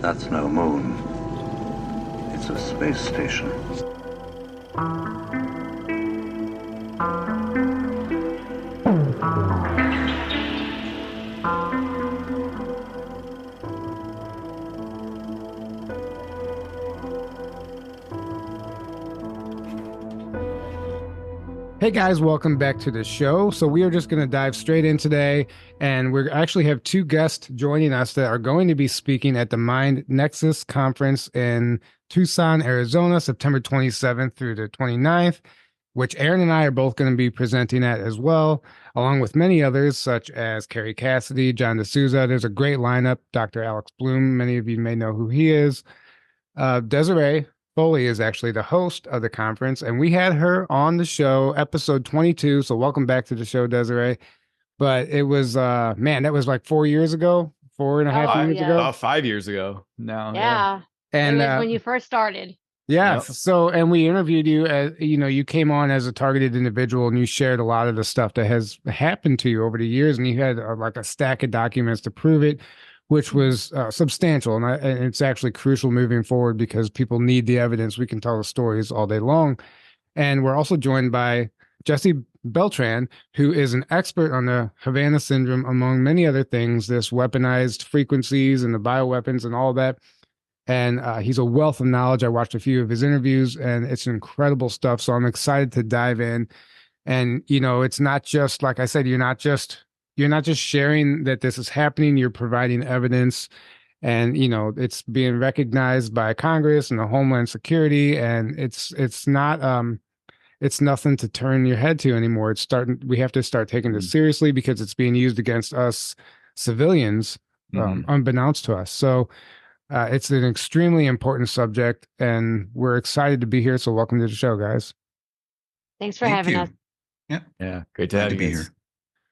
That's no moon. It's a space station. Hey guys, welcome back to the show. So we are just going to dive straight in today, and we actually have two guests joining us that are going to be speaking at the Mind Nexus conference in Tucson, Arizona, September 27th through the 29th, which Aaron and I are both going to be presenting at as well, along with many others such as Carrie Cassidy, John D'Souza. There's a great lineup. Dr. Alex Bloom, many of you may know who he is. Deserie Foley is actually the host of the conference, and we had her on the show, episode 22. So welcome back to the show, Deserie. But it was, man, that was like 4 years ago, 4.5 years ago. About 5 years ago now. Yeah. And it was when you first started. Yeah. Yep. So, and we interviewed you as, you came on as a targeted individual, and you shared a lot of the stuff that has happened to you over the years. And you had like a stack of documents to prove it, which was substantial. And it's actually crucial moving forward because people need the evidence. We can tell the stories all day long. And we're also joined by Jesse Beltran, who is an expert on the Havana syndrome, among many other things, this weaponized frequencies and the bioweapons and all that. And he's a wealth of knowledge. I watched a few of his interviews, and it's incredible stuff. So I'm excited to dive in. And, it's not just, like I said, you're not just sharing that this is happening. You're providing evidence, and it's being recognized by Congress and the Homeland Security, and it's nothing to turn your head to anymore. We have to start taking this seriously because it's being used against us civilians, unbeknownst to us. So it's an extremely important subject, and we're excited to be here. So welcome to the show, guys. Thanks for having us. Yeah, great to have you here.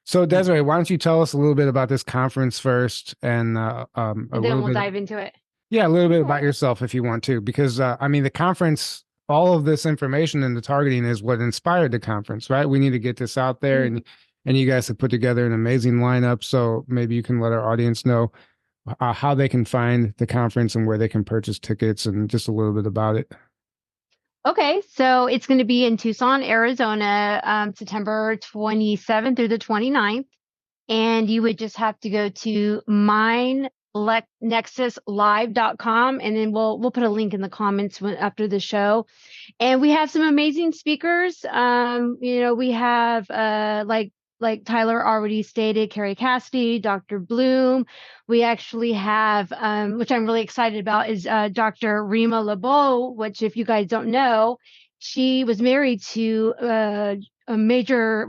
So, Deserie, why don't you tell us a little bit about this conference first, and then we'll dive into it. Yeah, a little bit about yourself if you want to, because the conference, all of this information and the targeting is what inspired the conference, right? We need to get this out there, and you guys have put together an amazing lineup. So maybe you can let our audience know how they can find the conference and where they can purchase tickets, and just a little bit about it. Okay, so it's going to be in Tucson, Arizona, September 27th through the 29th. And you would just have to go to mindnexuslive.com, and then we'll put a link in the comments after the show. And we have some amazing speakers. We have like Tyler already stated, Carrie Cassidy, Dr. Bloom. We actually have, which I'm really excited about, is Dr. Rima LeBeau, which, if you guys don't know, she was married to a major,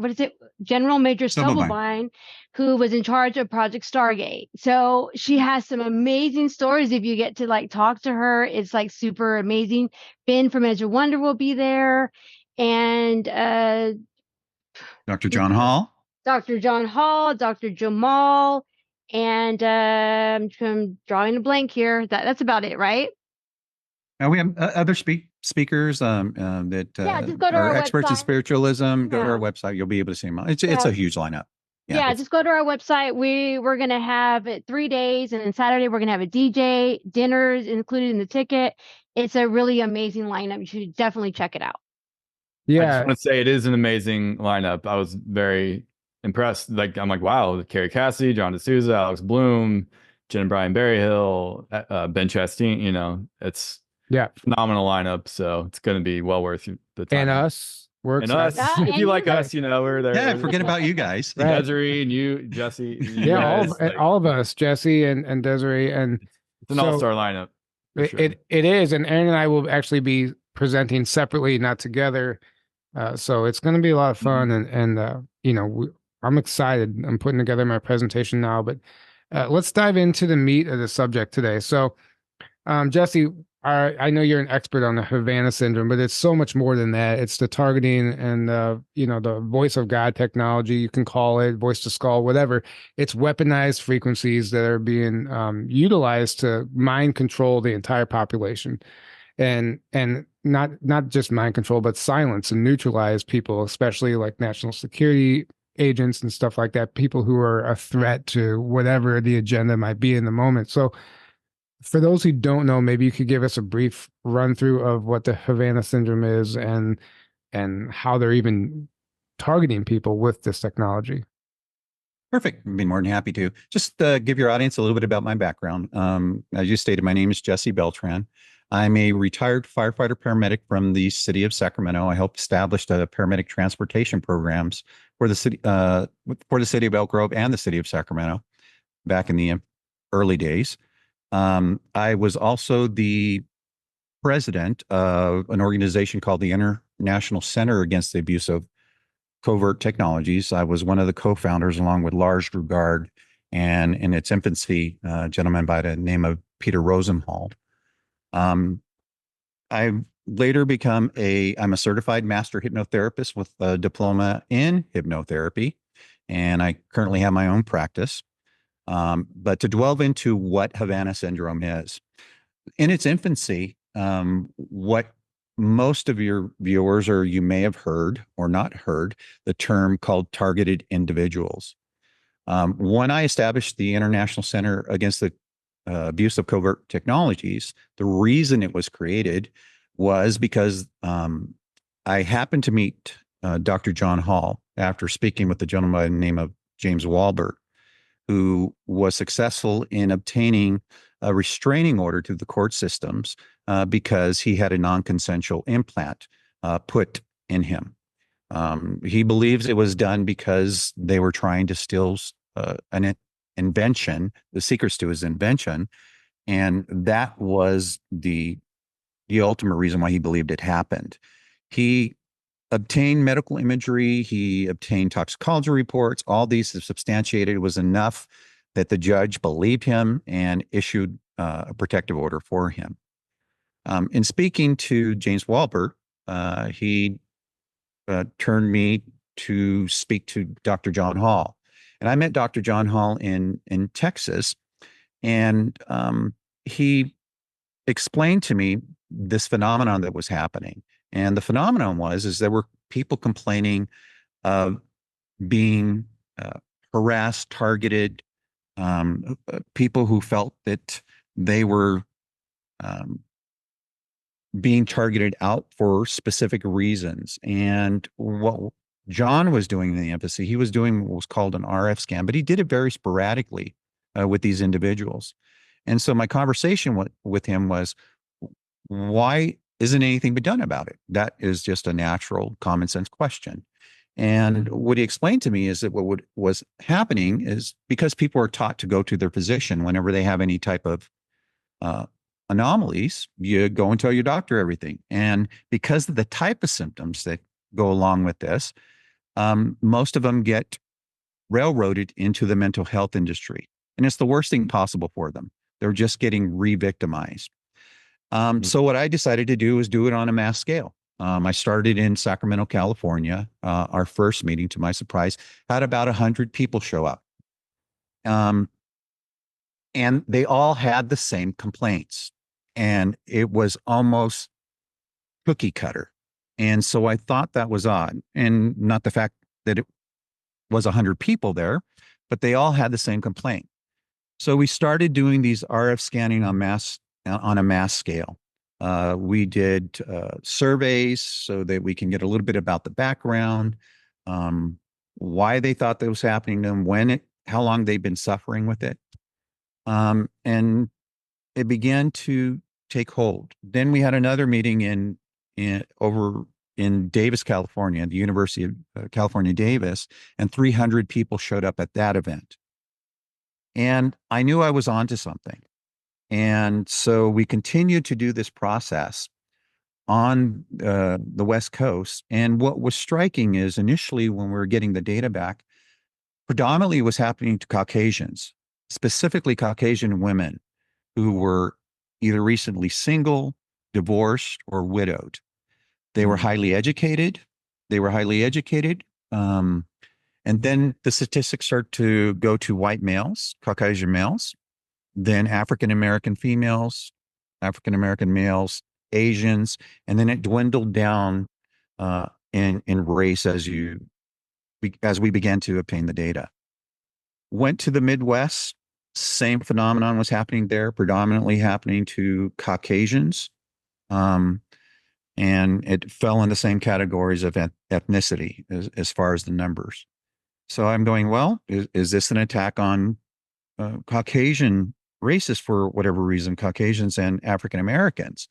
General Major Stubblebine, who was in charge of Project Stargate. So she has some amazing stories. If you get to talk to her, it's super amazing. Ben from Edge of Wonder will be there. And Dr. John Hall. Dr. John Hall, Dr. Jamal, and I'm drawing a blank here. That's about it, right? We have other speakers that just go to are our experts in website. Spiritualism. Go to our website. You'll be able to see them. It's a huge lineup. Yeah, just go to our website. We're going to have it 3 days, and then Saturday we're going to have a DJ, dinners included in the ticket. It's a really amazing lineup. You should definitely check it out. Yeah. I just want to say it is an amazing lineup. I was very impressed. I'm like, wow, Carrie Cassidy, John D'Souza, Alex Bloom, Jen and Brian Berryhill, Ben Chastain, it's phenomenal lineup. So it's going to be well worth the time. And us. If you like us, we're there. Yeah, forget about you guys. Right. Deserie and you, Jesse. All of us, Jesse and Deserie. And it's an all-star lineup. It is. And Aaron and I will actually be presenting separately, not together. So it's going to be a lot of fun. And I'm excited. I'm putting together my presentation now, but let's dive into the meat of the subject today. So, Jesse, I know you're an expert on the Havana syndrome, but it's so much more than that. It's the targeting and the voice of God technology, you can call it voice to skull, whatever. It's weaponized frequencies that are being utilized to mind control the entire population, and not just mind control, but silence and neutralize people, especially like national security agents and stuff like that, people who are a threat to whatever the agenda might be in the moment. So for those who don't know, maybe you could give us a brief run through of what the Havana syndrome is and how they're even targeting people with this technology. Perfect. I'd be more than happy to. Just give your audience a little bit about my background. As you stated, my name is Jesse Beltran. I'm a retired firefighter paramedic from the city of Sacramento. I helped establish the paramedic transportation programs for the city of Elk Grove and the city of Sacramento back in the early days. I was also the president of an organization called the International Center Against the Abuse of Covert Technologies. I was one of the co-founders, along with Lars Drugard, and in its infancy, a gentleman by the name of Peter Rosenhald. I later I'm a certified master hypnotherapist with a diploma in hypnotherapy, and I currently have my own practice. But to delve into what Havana syndrome is, in its infancy, what most of your viewers, or you may have heard or not heard, the term called targeted individuals. When I established the International Center Against the Abuse of Covert Technologies, the reason it was created was because I happened to meet Dr. John Hall after speaking with the gentleman by the name of James Walbert, who was successful in obtaining a restraining order to the court systems because he had a non-consensual implant put in him. He believes it was done because they were trying to steal an invention, the secrets to his invention, and that was the ultimate reason why he believed it happened. He obtained medical imagery, he obtained toxicology reports. All these substantiated was enough that the judge believed him and issued a protective order for him. In speaking to James Walbert, he turned me to speak to Dr. John Hall. And I met Dr. John Hall in Texas, and he explained to me this phenomenon that was happening. And the phenomenon is there were people complaining of being harassed, targeted, people who felt that they were being targeted out for specific reasons. And what John was doing in the embassy, he was doing what was called an RF scan, but he did it very sporadically with these individuals. And so my conversation with him was, why isn't anything been done about it? That is just a natural common sense question. And what he explained to me is that what was happening is because people are taught to go to their physician whenever they have any type of anomalies, you go and tell your doctor everything. And because of the type of symptoms that go along with this, most of them get railroaded into the mental health industry. And it's the worst thing possible for them. They're just getting re-victimized. So what I decided to do was do it on a mass scale. I started in Sacramento, California. Our first meeting, to my surprise, had about 100 people show up. And they all had the same complaints. And it was almost cookie cutter. And so I thought that was odd. And not the fact that it was 100 people there, but they all had the same complaint. So we started doing these RF scanning on a mass scale. We did surveys so that we can get a little bit about the background, why they thought that was happening to them, how long they've been suffering with it. And it began to take hold. Then we had another meeting over in Davis, California, the University of California, Davis, and 300 people showed up at that event. And I knew I was onto something. And so we continued to do this process on the West Coast. And what was striking is initially when we were getting the data back, predominantly it was happening to Caucasians, specifically Caucasian women who were either recently single, divorced, or widowed. They were highly educated. And then the statistics start to go to white males, Caucasian males, then African-American females, African-American males, Asians, and then it dwindled down in race as we began to obtain the data. Went to the Midwest, Same phenomenon was happening there, predominantly happening to Caucasians. And it fell in the same categories of ethnicity as far as the numbers. So I'm going, well, is this an attack on Caucasian races for whatever reason, Caucasians and African Americans?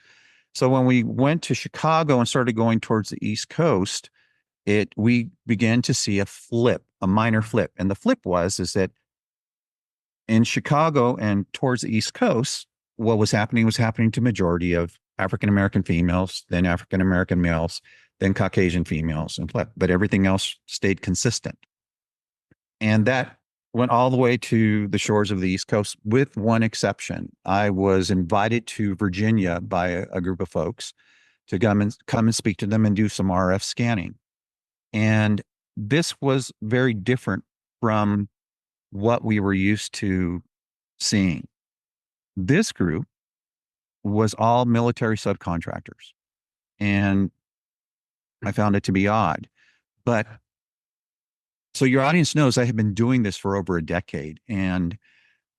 So when we went to Chicago and started going towards the East Coast, we began to see a flip, a minor flip. And the flip is that in Chicago and towards the East Coast, what was happening to majority of African American females, then African American males, then Caucasian females, but everything else stayed consistent. And that went all the way to the shores of the East Coast, with one exception. I was invited to Virginia by a group of folks to come and speak to them and do some RF scanning. And this was very different from what we were used to seeing. This group was all military subcontractors. And I found it to be odd. But so your audience knows I have been doing this for over a decade, and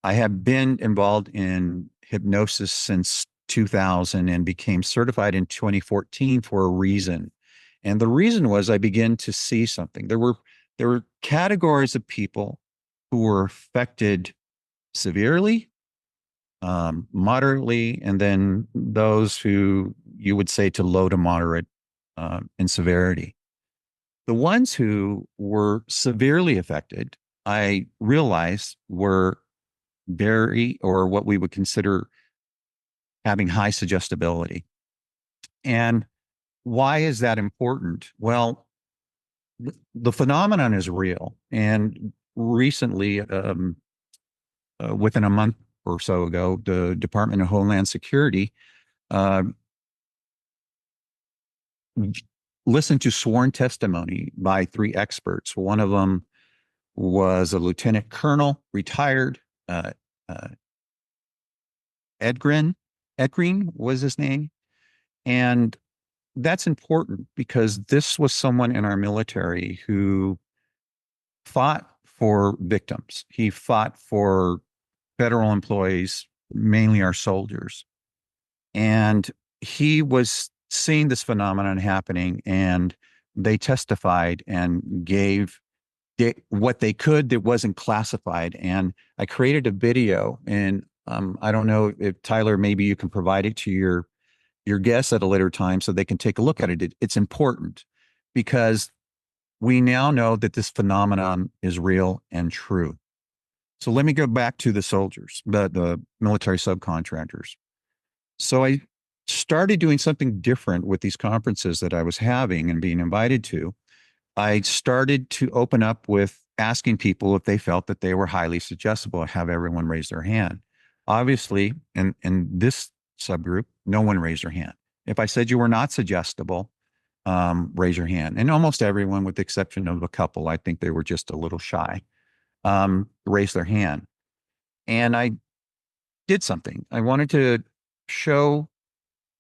I have been involved in hypnosis since 2000 and became certified in 2014 for a reason. And the reason was I began to see something. There were categories of people who were affected severely, moderately, and then those who you would say to low to moderate in severity. The ones who were severely affected, I realized, were or what we would consider having high suggestibility. And why is that important? Well, the phenomenon is real. And recently, within a month or so ago, the Department of Homeland Security listened to sworn testimony by 3 experts. One of them was a lieutenant colonel, retired. Edgren was his name. And that's important because this was someone in our military who fought for victims. He fought for federal employees, mainly our soldiers. And he was seeing this phenomenon happening, and they testified and gave what they could that wasn't classified. And I created a video, and I don't know if Tyler, maybe you can provide it to your guests at a later time so they can take a look at it. It's important because we now know that this phenomenon is real and true. So let me go back to the soldiers, the military subcontractors. So I started doing something different with these conferences that I was having and being invited to. I started to open up with asking people if they felt that they were highly suggestible and have everyone raise their hand. Obviously, in this subgroup, no one raised their hand. If I said you were not suggestible, raise your hand. And almost everyone, with the exception of a couple, I think they were just a little shy, raised their hand. And I did something. I wanted to show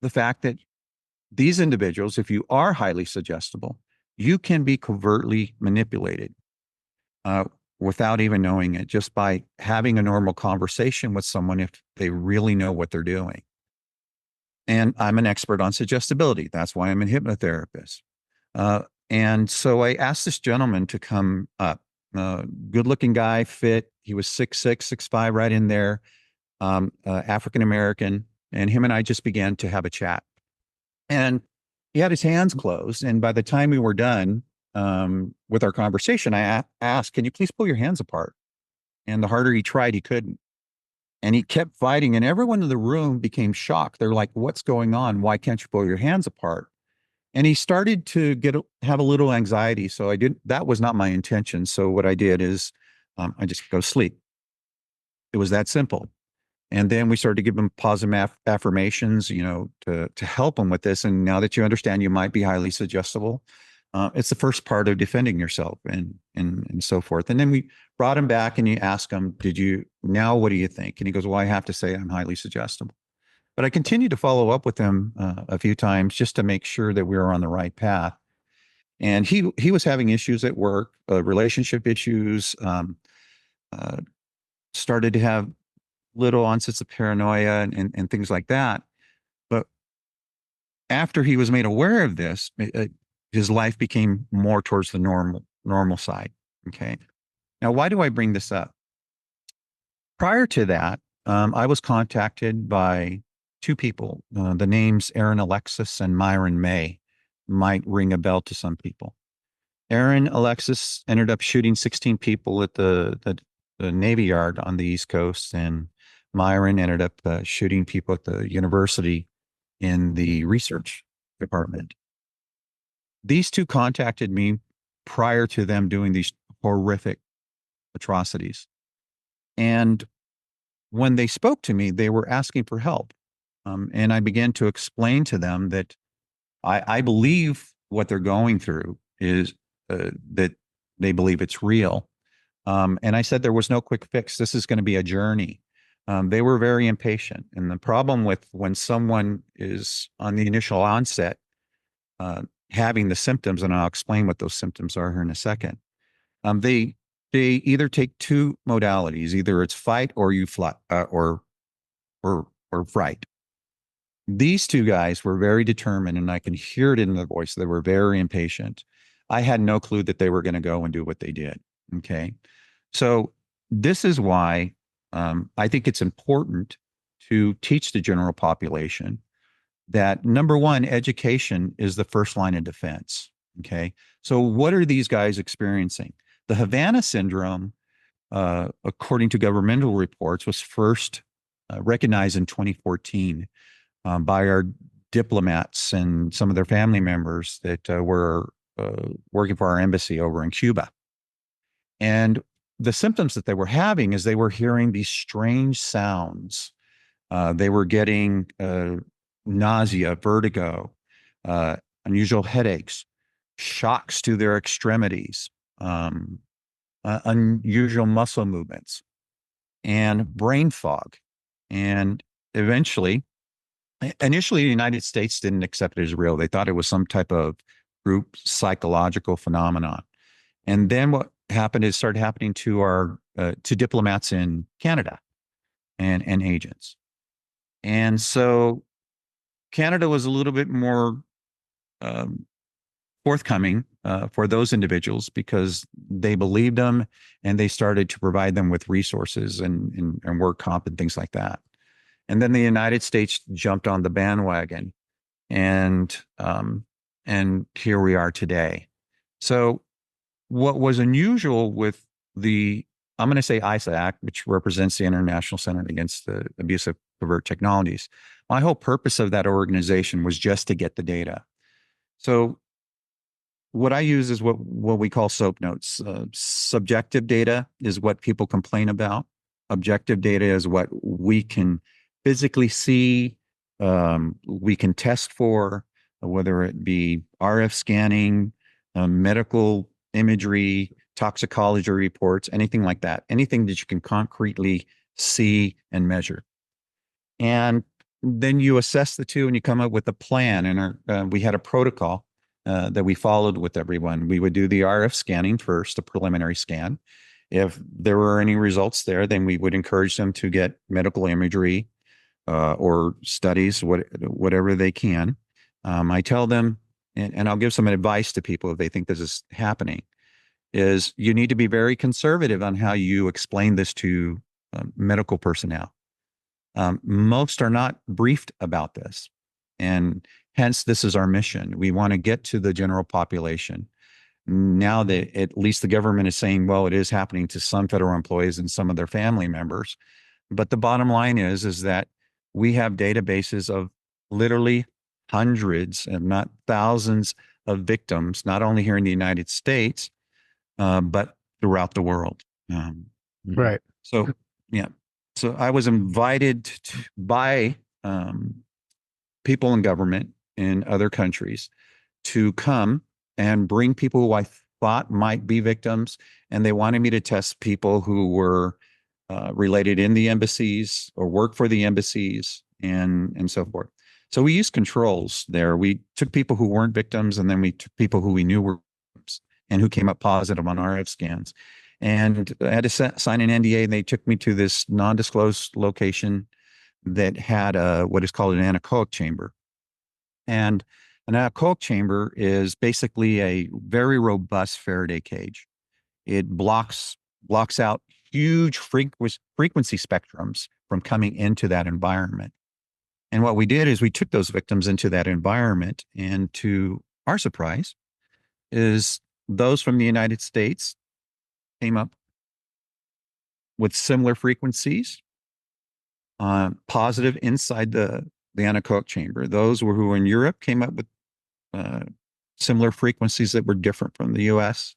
the fact that these individuals, if you are highly suggestible, you can be covertly manipulated without even knowing it, just by having a normal conversation with someone if they really know what they're doing. And I'm an expert on suggestibility. That's why I'm a hypnotherapist. And so I asked this gentleman to come up. Good-looking guy, fit. He was 6'6", 6'5", right in there, African-American. And him and I just began to have a chat. And he had his hands closed. And by the time we were done with our conversation, I asked, can you please pull your hands apart? And the harder he tried, he couldn't. And he kept fighting. And everyone in the room became shocked. They're like, what's going on? Why can't you pull your hands apart? And he started to have a little anxiety. So that was not my intention. So what I did is I just go sleep. It was that simple. And then we started to give him positive affirmations, to help him with this. And now that you understand you might be highly suggestible, it's the first part of defending yourself and so forth. And then we brought him back and you ask him, now what do you think? And he goes, well, I have to say I'm highly suggestible. But I continued to follow up with him a few times just to make sure that we were on the right path. And he was having issues at work, relationship issues, started to have little onsets of paranoia and things like that. But after he was made aware of this, his life became more towards the normal side. Okay. Now, why do I bring this up? Prior to that, I was contacted by two people. The names Aaron Alexis and Myron May might ring a bell to some people. Aaron Alexis ended up shooting 16 people at the Navy Yard on the East Coast, and Myron ended up shooting people at the university in the research department. These two contacted me prior to them doing these horrific atrocities. And when they spoke to me, they were asking for help. And I began to explain to them that I believe what they're going through is that they believe it's real. And I said there was no quick fix. This is going to be a journey. They were very impatient. And the problem with when someone is on the initial onset, having the symptoms, and I'll explain what those symptoms are here in a second, they either take two modalities. Either it's fight or you fly, or fright. These two guys were very determined, and I can hear it in their voice. They were very impatient. I had no clue that they were going to go and do what they did. Okay. So this is why I think it's important to teach the general population that, number one, education is the first line of defense. Okay. So what are these guys experiencing? The Havana syndrome, according to governmental reports, was first recognized in 2014 by our diplomats and some of their family members that were working for our embassy over in Cuba. And the symptoms that they were having is they were hearing these strange sounds. They were getting nausea, vertigo, unusual headaches, shocks to their extremities, unusual muscle movements, and brain fog. And eventually, initially, the United States didn't accept it as real. They thought it was some type of group psychological phenomenon. And then what happened is started happening to our to diplomats in Canada and agents. And so Canada was a little bit more forthcoming for those individuals because they believed them, and they started to provide them with resources and work comp and things like that. And then the United States jumped on the bandwagon, and here we are today. So what was unusual with the, I'm going to say ISA Act, which represents the International Center Against the Abuse of Covert Technologies, my whole purpose of that organization was just to get the data. So what I use is what we call SOAP notes. Subjective data is what people complain about. Objective data is what we can physically see, we can test for, whether it be RF scanning, medical imagery, toxicology reports, anything like that, anything that you can concretely see and measure. And then you assess the two and you come up with a plan. And we had a protocol that we followed with everyone. We would do the RF scanning first, a preliminary scan. If there were any results there, then we would encourage them to get medical imagery or studies, whatever they can. I tell them, and I'll give some advice to people if they think this is happening, is you need to be very conservative on how you explain this to medical personnel. Most are not briefed about this, and hence this is our mission. We want to get to the general population. Now that at least the government is saying, well, it is happening to some federal employees and some of their family members. But the bottom line is that we have databases of literally hundreds, if not thousands, of victims, not only here in the United States, but throughout the world. Right. So, yeah. So I was invited by people in government in other countries to come and bring people who I thought might be victims. And they wanted me to test people who were related in the embassies or work for the embassies and so forth. So we used controls there. We took people who weren't victims, and then we took people who we knew were victims and who came up positive on RF scans. And I had to sign an NDA, and they took me to this non-disclosed location that had what is called an anechoic chamber. And an anechoic chamber is basically a very robust Faraday cage. It blocks out huge frequency spectrums from coming into that environment. And what we did is we took those victims into that environment, and to our surprise, is those from the United States came up with similar frequencies, positive inside the anechoic chamber. Those who were in Europe came up with similar frequencies that were different from the U.S.,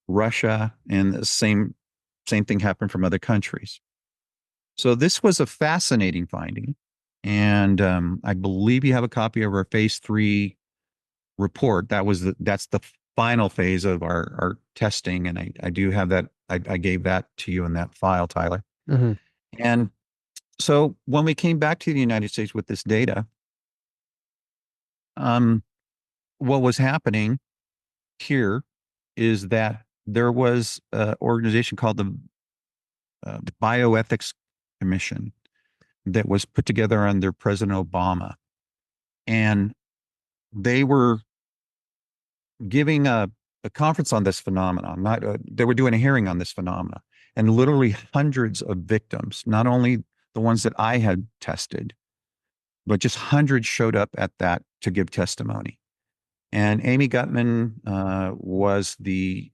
Russia, and the same thing happened from other countries. So this was a fascinating finding. And I believe you have a copy of our phase 3 report. That's the final phase of our testing. And I do have that. I gave that to you in that file, Tyler. Mm-hmm. And so when we came back to the United States with this data, what was happening here is that there was an organization called the Bioethics Commission that was put together under President Obama. And they were giving a conference on this phenomenon. They were doing a hearing on this phenomenon. And literally hundreds of victims, not only the ones that I had tested, but just hundreds showed up at that to give testimony. And Amy Gutman was the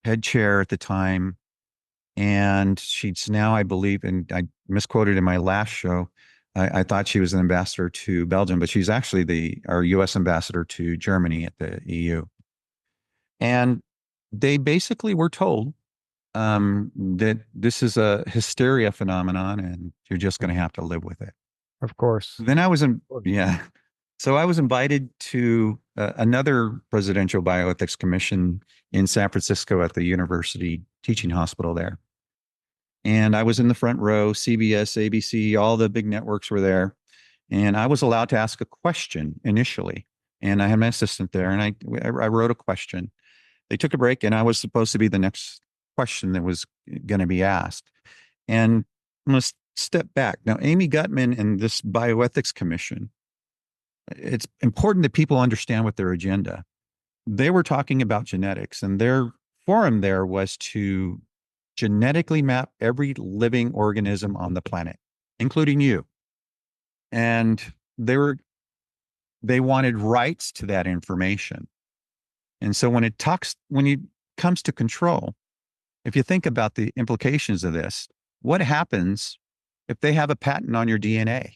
head chair at the time. And she's now, I believe, and I misquoted in my last show, I thought she was an ambassador to Belgium, but she's actually our U.S. ambassador to Germany at the EU. And they basically were told that this is a hysteria phenomenon, and you're just going to have to live with it. Of course. Then So I was invited to another presidential bioethics commission in San Francisco at the university teaching hospital there. And I was in the front row. CBS, ABC, all the big networks were there. And I was allowed to ask a question initially. And I had my assistant there, and I wrote a question. They took a break, and I was supposed to be the next question that was going to be asked. And I'm going to step back. Now, Amy Gutman and this bioethics commission, it's important that people understand what their agenda. They were talking about genetics, and their forum there was to genetically map every living organism on the planet, including you. And they wanted rights to that information. And so when it comes to control, if you think about the implications of this, what happens if they have a patent on your DNA?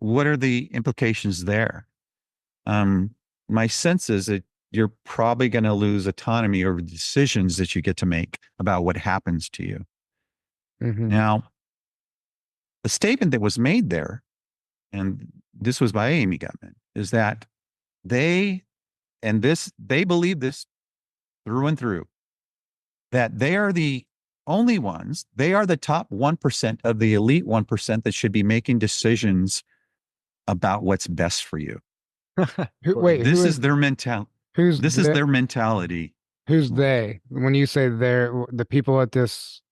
What are the implications there? My sense is that you're probably going to lose autonomy over the decisions that you get to make about what happens to you. Mm-hmm. Now, the statement that was made there, and this was by Amy Gutman, is that they believe this through and through, that they are the only ones, they are the top 1% of the elite 1% that should be making decisions about what's best for you. This is their mentality. Their mentality. Who's they? When you say they're the people at this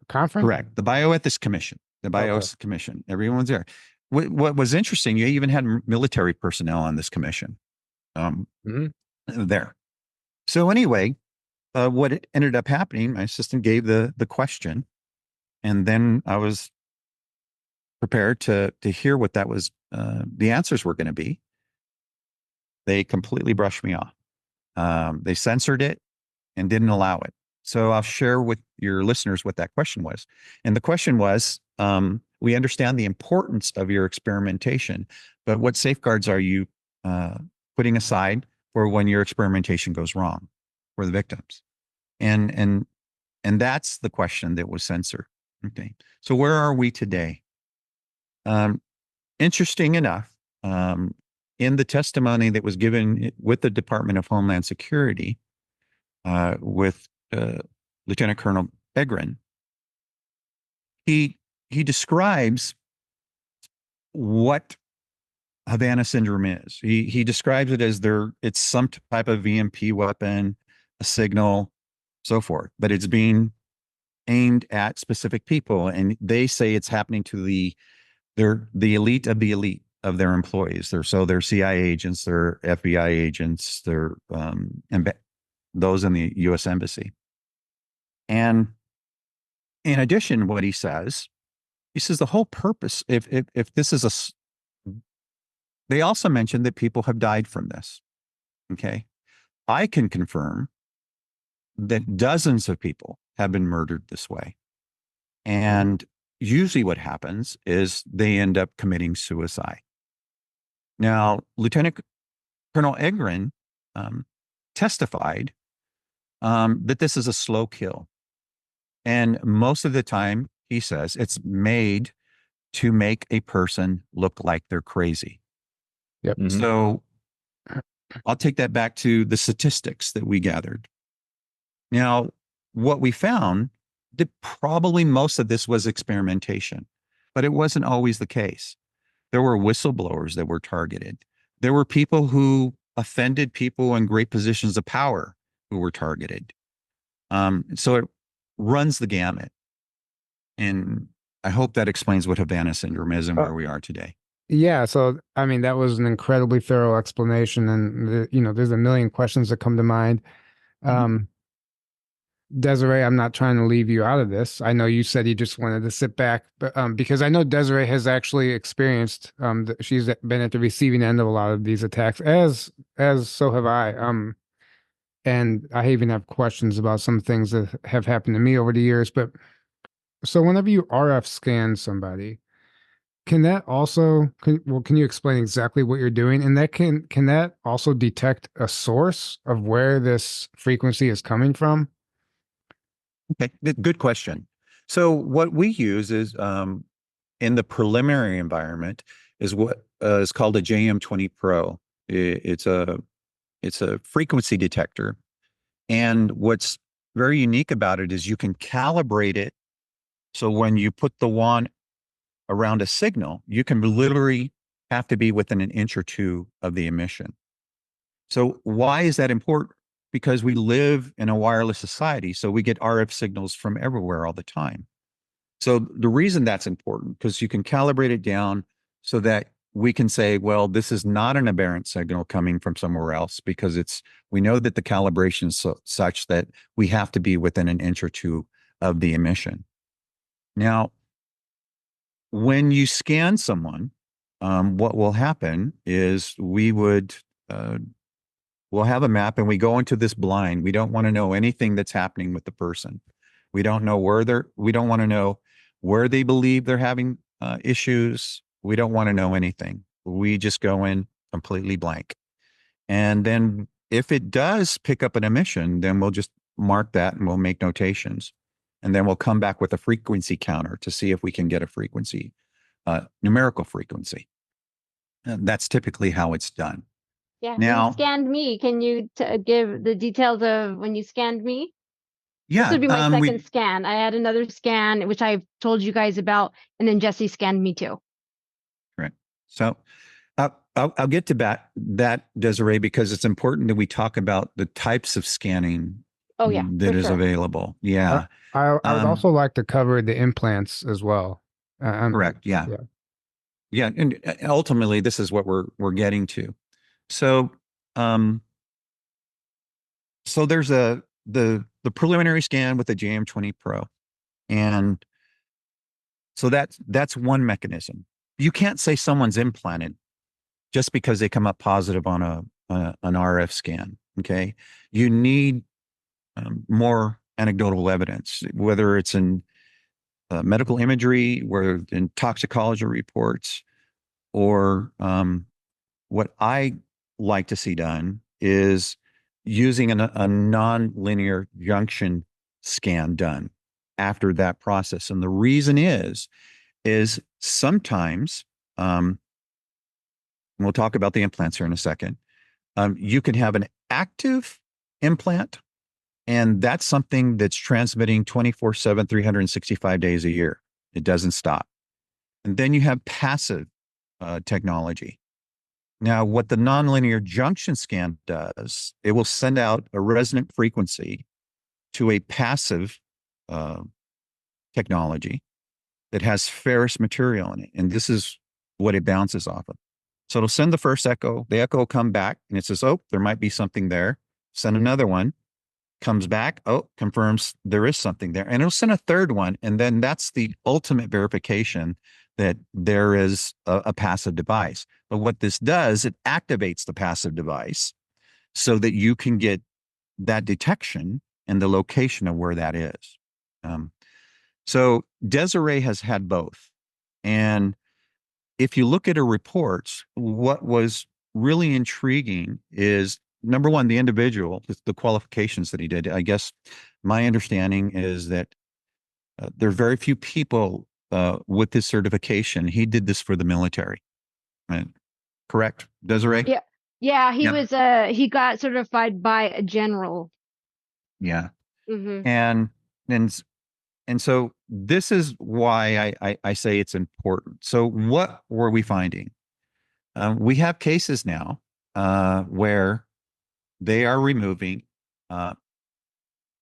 conference? Correct. The Bioethics Commission. The Bioethics Commission. Everyone's there. What was interesting, you even had military personnel on this commission. There. So anyway, what it ended up happening, my assistant gave the question, and then I was prepared to hear what that was, the answers were going to be. They completely brushed me off. They censored it and didn't allow it. So I'll share with your listeners what that question was. And the question was, we understand the importance of your experimentation, but what safeguards are you putting aside for when your experimentation goes wrong for the victims? And that's the question that was censored. Okay. So where are we today? Interesting enough, in the testimony that was given with the Department of Homeland Security, with Lieutenant Colonel Begrin, he describes what Havana syndrome is. He describes it as it's some type of EMP weapon, a signal so forth. But it's being aimed at specific people, and they say it's happening to the elite of their employees. They're CIA agents, they're FBI agents, they're those in the U.S. Embassy. And in addition, what he says the whole purpose, if this is they also mentioned that people have died from this. Okay. I can confirm that dozens of people have been murdered this way. And usually what happens is they end up committing suicide. Now, Lieutenant Colonel Egren testified that this is a slow kill. And most of the time, he says, it's made to make a person look like they're crazy. Yep. Mhm. So I'll take that back to the statistics that we gathered. Now, what we found, that probably most of this was experimentation, but it wasn't always the case. There were whistleblowers that were targeted. There were people who offended people in great positions of power who were targeted. So it runs the gamut. And I hope that explains what Havana syndrome is and where we are today. Yeah. So, I mean, that was an incredibly thorough explanation. And, there's a million questions that come to mind. Deserie, I'm not trying to leave you out of this. I know you said you just wanted to sit back, but because I know Deserie has actually experienced, she's been at the receiving end of a lot of these attacks, as so have I. And I even have questions about some things that have happened to me over the years. But so whenever you RF scan somebody, can that also, can you explain exactly what you're doing? And that can that also detect a source of where this frequency is coming from? Okay, good question. So what we use is in the preliminary environment is what is called a JM20 Pro. It's a frequency detector, and what's very unique about it is you can calibrate it. So when you put the wand around a signal, you can literally have to be within an inch or two of the emission. So why is that important? Because we live in a wireless society, so we get RF signals from everywhere all the time. So the reason that's important, because you can calibrate it down so that we can say, well, this is not an aberrant signal coming from somewhere else, because we know that the calibration is such that we have to be within an inch or two of the emission. Now, when you scan someone, what will happen is we'll have a map and we go into this blind. We don't want to know anything that's happening with the person. We don't want to know where they believe they're having issues. We don't want to know anything. We just go in completely blank. And then if it does pick up an emission, then we'll just mark that and we'll make notations. And then we'll come back with a frequency counter to see if we can get a frequency, numerical frequency. And that's typically how it's done. Yeah. Now, you scanned me. Can you give the details of when you scanned me? Yeah. This would be my second scan. I had another scan, which I've told you guys about, and then Jesse scanned me too. Right. So I'll get to that, Deserie, because it's important that we talk about the types of scanning that is available. Yeah. I would also like to cover the implants as well. Correct. Yeah. Yeah. And ultimately, this is what we're getting to. So, so there's the preliminary scan with the JM20 Pro, and so that's one mechanism. You can't say someone's implanted just because they come up positive on an RF scan. Okay, you need more anecdotal evidence, whether it's in medical imagery, where in toxicology reports, or what I like to see done is using a non-linear junction scan done after that process. And the reason is sometimes, and we'll talk about the implants here in a second, you can have an active implant, and that's something that's transmitting 24/7, 365 days a year. It doesn't stop. And then you have passive technology. Now, what the nonlinear junction scan does, it will send out a resonant frequency to a passive technology that has ferrous material in it. And this is what it bounces off of. So it'll send the first echo, the echo will come back and it says, oh, there might be something there. Send another one, comes back, oh, confirms there is something there. And it'll send a third one. And then that's the ultimate verification that there is a passive device. But what this does, it activates the passive device so that you can get that detection and the location of where that is. So Deserie has had both. And if you look at her reports, what was really intriguing is, number one, the individual, the qualifications that he did. I guess my understanding is that there are very few people with this certification. He did this for the military. Right? Correct, Deserie? Yeah. Yeah, he was he got certified by a general. Yeah. Mm-hmm. And so this is why I say it's important. So what were we finding? We have cases now where they are removing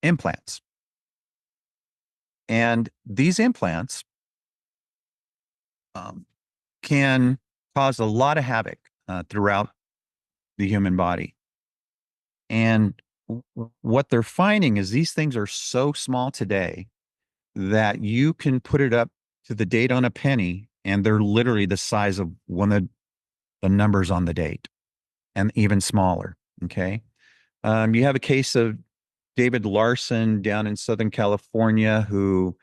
implants. And these implants can cause a lot of havoc throughout the human body. And what they're finding is these things are so small today that you can put it up to the date on a penny, and they're literally the size of one of the numbers on the date, and even smaller. Okay. You have a case of David Larson down in Southern California, who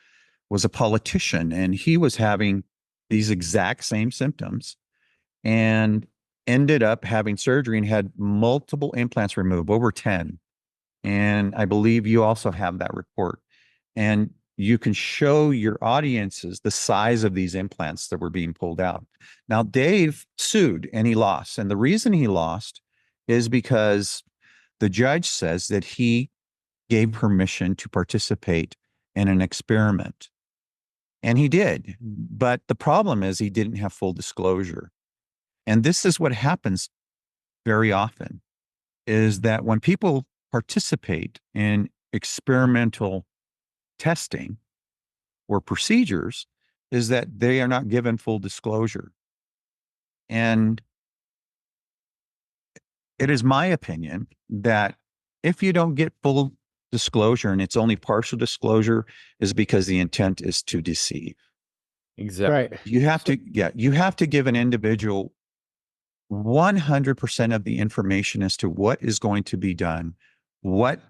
was a politician, and he was having these exact same symptoms and ended up having surgery and had multiple implants removed, over 10. And I believe you also have that report. And you can show your audiences the size of these implants that were being pulled out. Now, Dave sued and he lost. And the reason he lost is because the judge says that he gave permission to participate in an experiment. And he did. But the problem is he didn't have full disclosure. And this is what happens very often, is that when people participate in experimental testing or procedures, is that they are not given full disclosure. And it is my opinion that if you don't get full disclosure and it's only partial disclosure, is because the intent is to deceive. Exactly. Right. You have to give an individual 100% of the information as to what is going to be done, what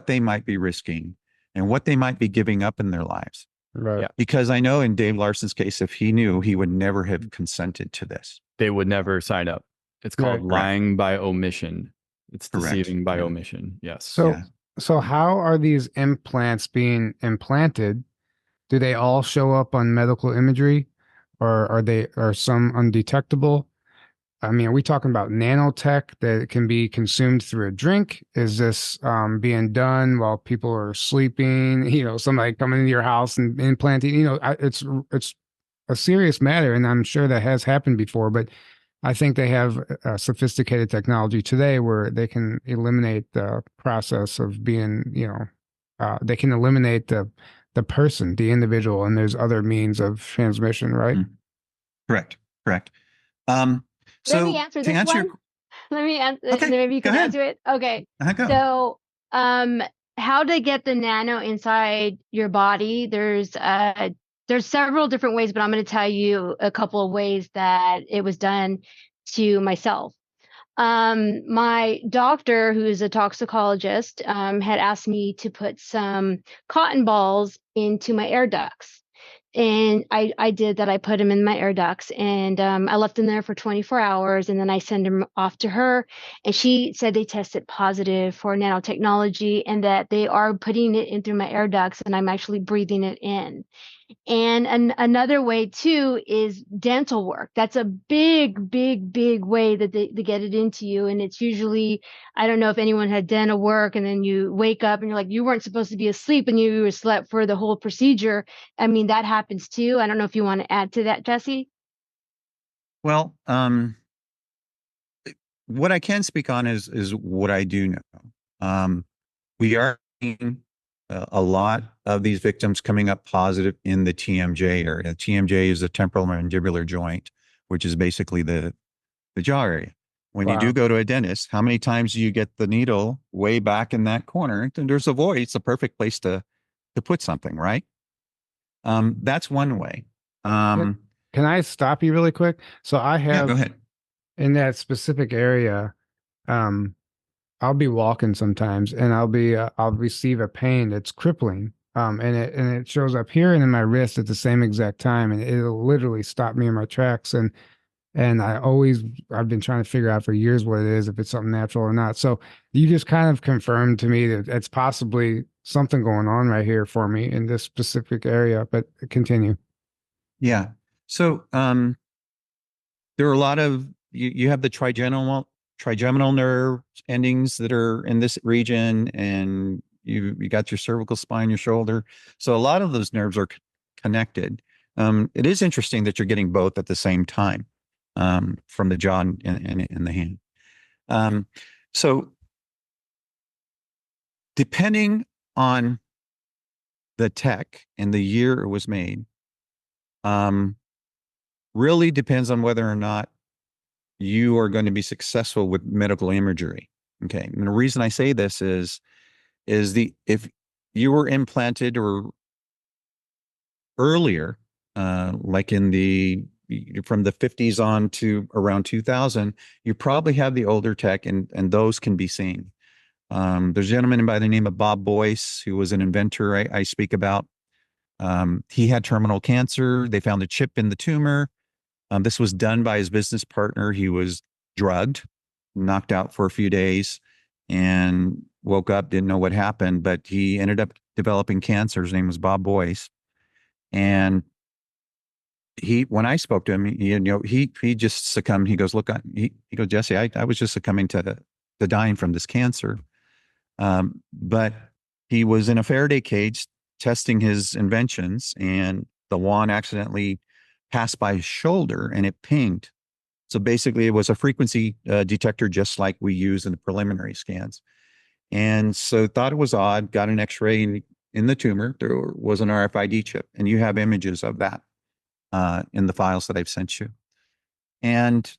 they might be risking, and what they might be giving up in their lives. Right. Yeah. Because I know in Dave Larson's case, if he knew, he would never have consented to this. They would never sign up. It's called lying by omission. It's deceiving by omission. Yes. So how are these implants being implanted? Do they all show up on medical imagery, or are some undetectable? I mean, are we talking about nanotech that can be consumed through a drink? Is this being done while people are sleeping? You know, somebody coming into your house and implanting. You know, it's a serious matter, and I'm sure that has happened before. But I think they have sophisticated technology today where they can eliminate the process of being. You know, they can eliminate the person, the individual, and there's other means of transmission, right? Correct. Let me answer this one. Let me answer. Okay, maybe you can answer it. Okay. So, how to get the nano inside your body? There's several different ways, but I'm going to tell you a couple of ways that it was done to myself. My doctor, who is a toxicologist, had asked me to put some cotton balls into my air ducts. And I did that. I put them in my air ducts, and I left them there for 24 hours. And then I sent them off to her, and she said they tested positive for nanotechnology and that they are putting it in through my air ducts, and I'm actually breathing it in. And another way too is dental work. That's a big way that they get it into you. And it's usually, I don't know if anyone had dental work and then you wake up and you're like, you weren't supposed to be asleep and you were slept for the whole procedure. I mean, that happens too. I don't know if you want to add to that, Jesse. Well, what I can speak on is what I do know. We are seeing a lot of these victims coming up positive in the TMJ area. TMJ is the temporal mandibular joint, which is basically the jaw area. When you do go to a dentist, how many times do you get the needle way back in that corner? And there's a void. It's a perfect place to put something, right? That's one way. Can I stop you really quick? So I have, go ahead. In that specific area, I'll be walking sometimes and I'll receive a pain that's crippling. And it shows up here and in my wrist at the same exact time. And it'll literally stop me in my tracks. And I've been trying to figure out for years what it is, if it's something natural or not. So you just kind of confirmed to me that it's possibly something going on right here for me in this specific area, but continue. Yeah. So, there are a lot of, you have the trigeminal nerve endings that are in this region, and you got your cervical spine, your shoulder. So a lot of those nerves are connected. It is interesting that you're getting both at the same time, from the jaw and the hand. So depending on the tech and the year it was made, really depends on whether or not you are going to be successful with medical imagery. Okay. And the reason I say this is if you were implanted or earlier, like from the 50s on to around 2000, you probably have the older tech, and those can be seen. There's a gentleman by the name of Bob Boyce, who was an inventor I speak about. He had terminal cancer. They found a chip in the tumor. This was done by his business partner. He was drugged, knocked out for a few days, and woke up, didn't know what happened, but he ended up developing cancer. His name was Bob Boyce. And when I spoke to him, he just succumbed. He goes, look, he goes, Jesse, I was just succumbing to dying from this cancer. But he was in a Faraday cage testing his inventions, and the wand accidentally passed by his shoulder and it pinged. So basically it was a frequency detector, just like we use in the preliminary scans. And so thought it was odd, got an x-ray in the tumor. There was an RFID chip, and you have images of that in the files that I've sent you. And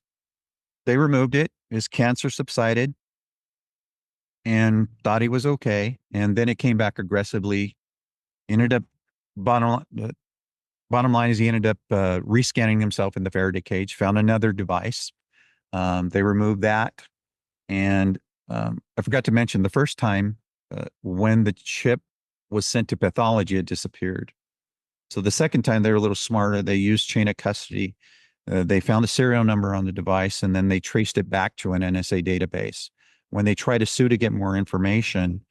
they removed it. His cancer subsided and thought he was okay. And then it came back aggressively. Ended up, bottom line is he ended up rescanning himself in the Faraday cage, found another device. They removed that. And I forgot to mention, the first time when the chip was sent to pathology, it disappeared. So the second time, they were a little smarter. They used chain of custody. They found a serial number on the device, and then they traced it back to an NSA database. When they tried to sue to get more information,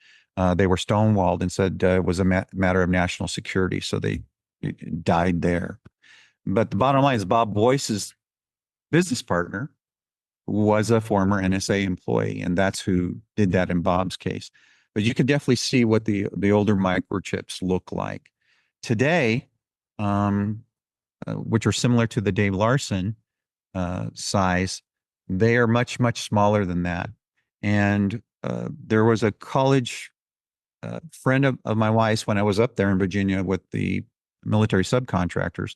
they were stonewalled and said it was a matter of national security. So they died there. But the bottom line is Bob Boyce's business partner was a former NSA employee, and that's who did that in Bob's case. But you can definitely see what the older microchips look like today, which are similar to the Dave Larson size. They are much, much smaller than that. And there was a college friend of my wife's when I was up there in Virginia with the military subcontractors.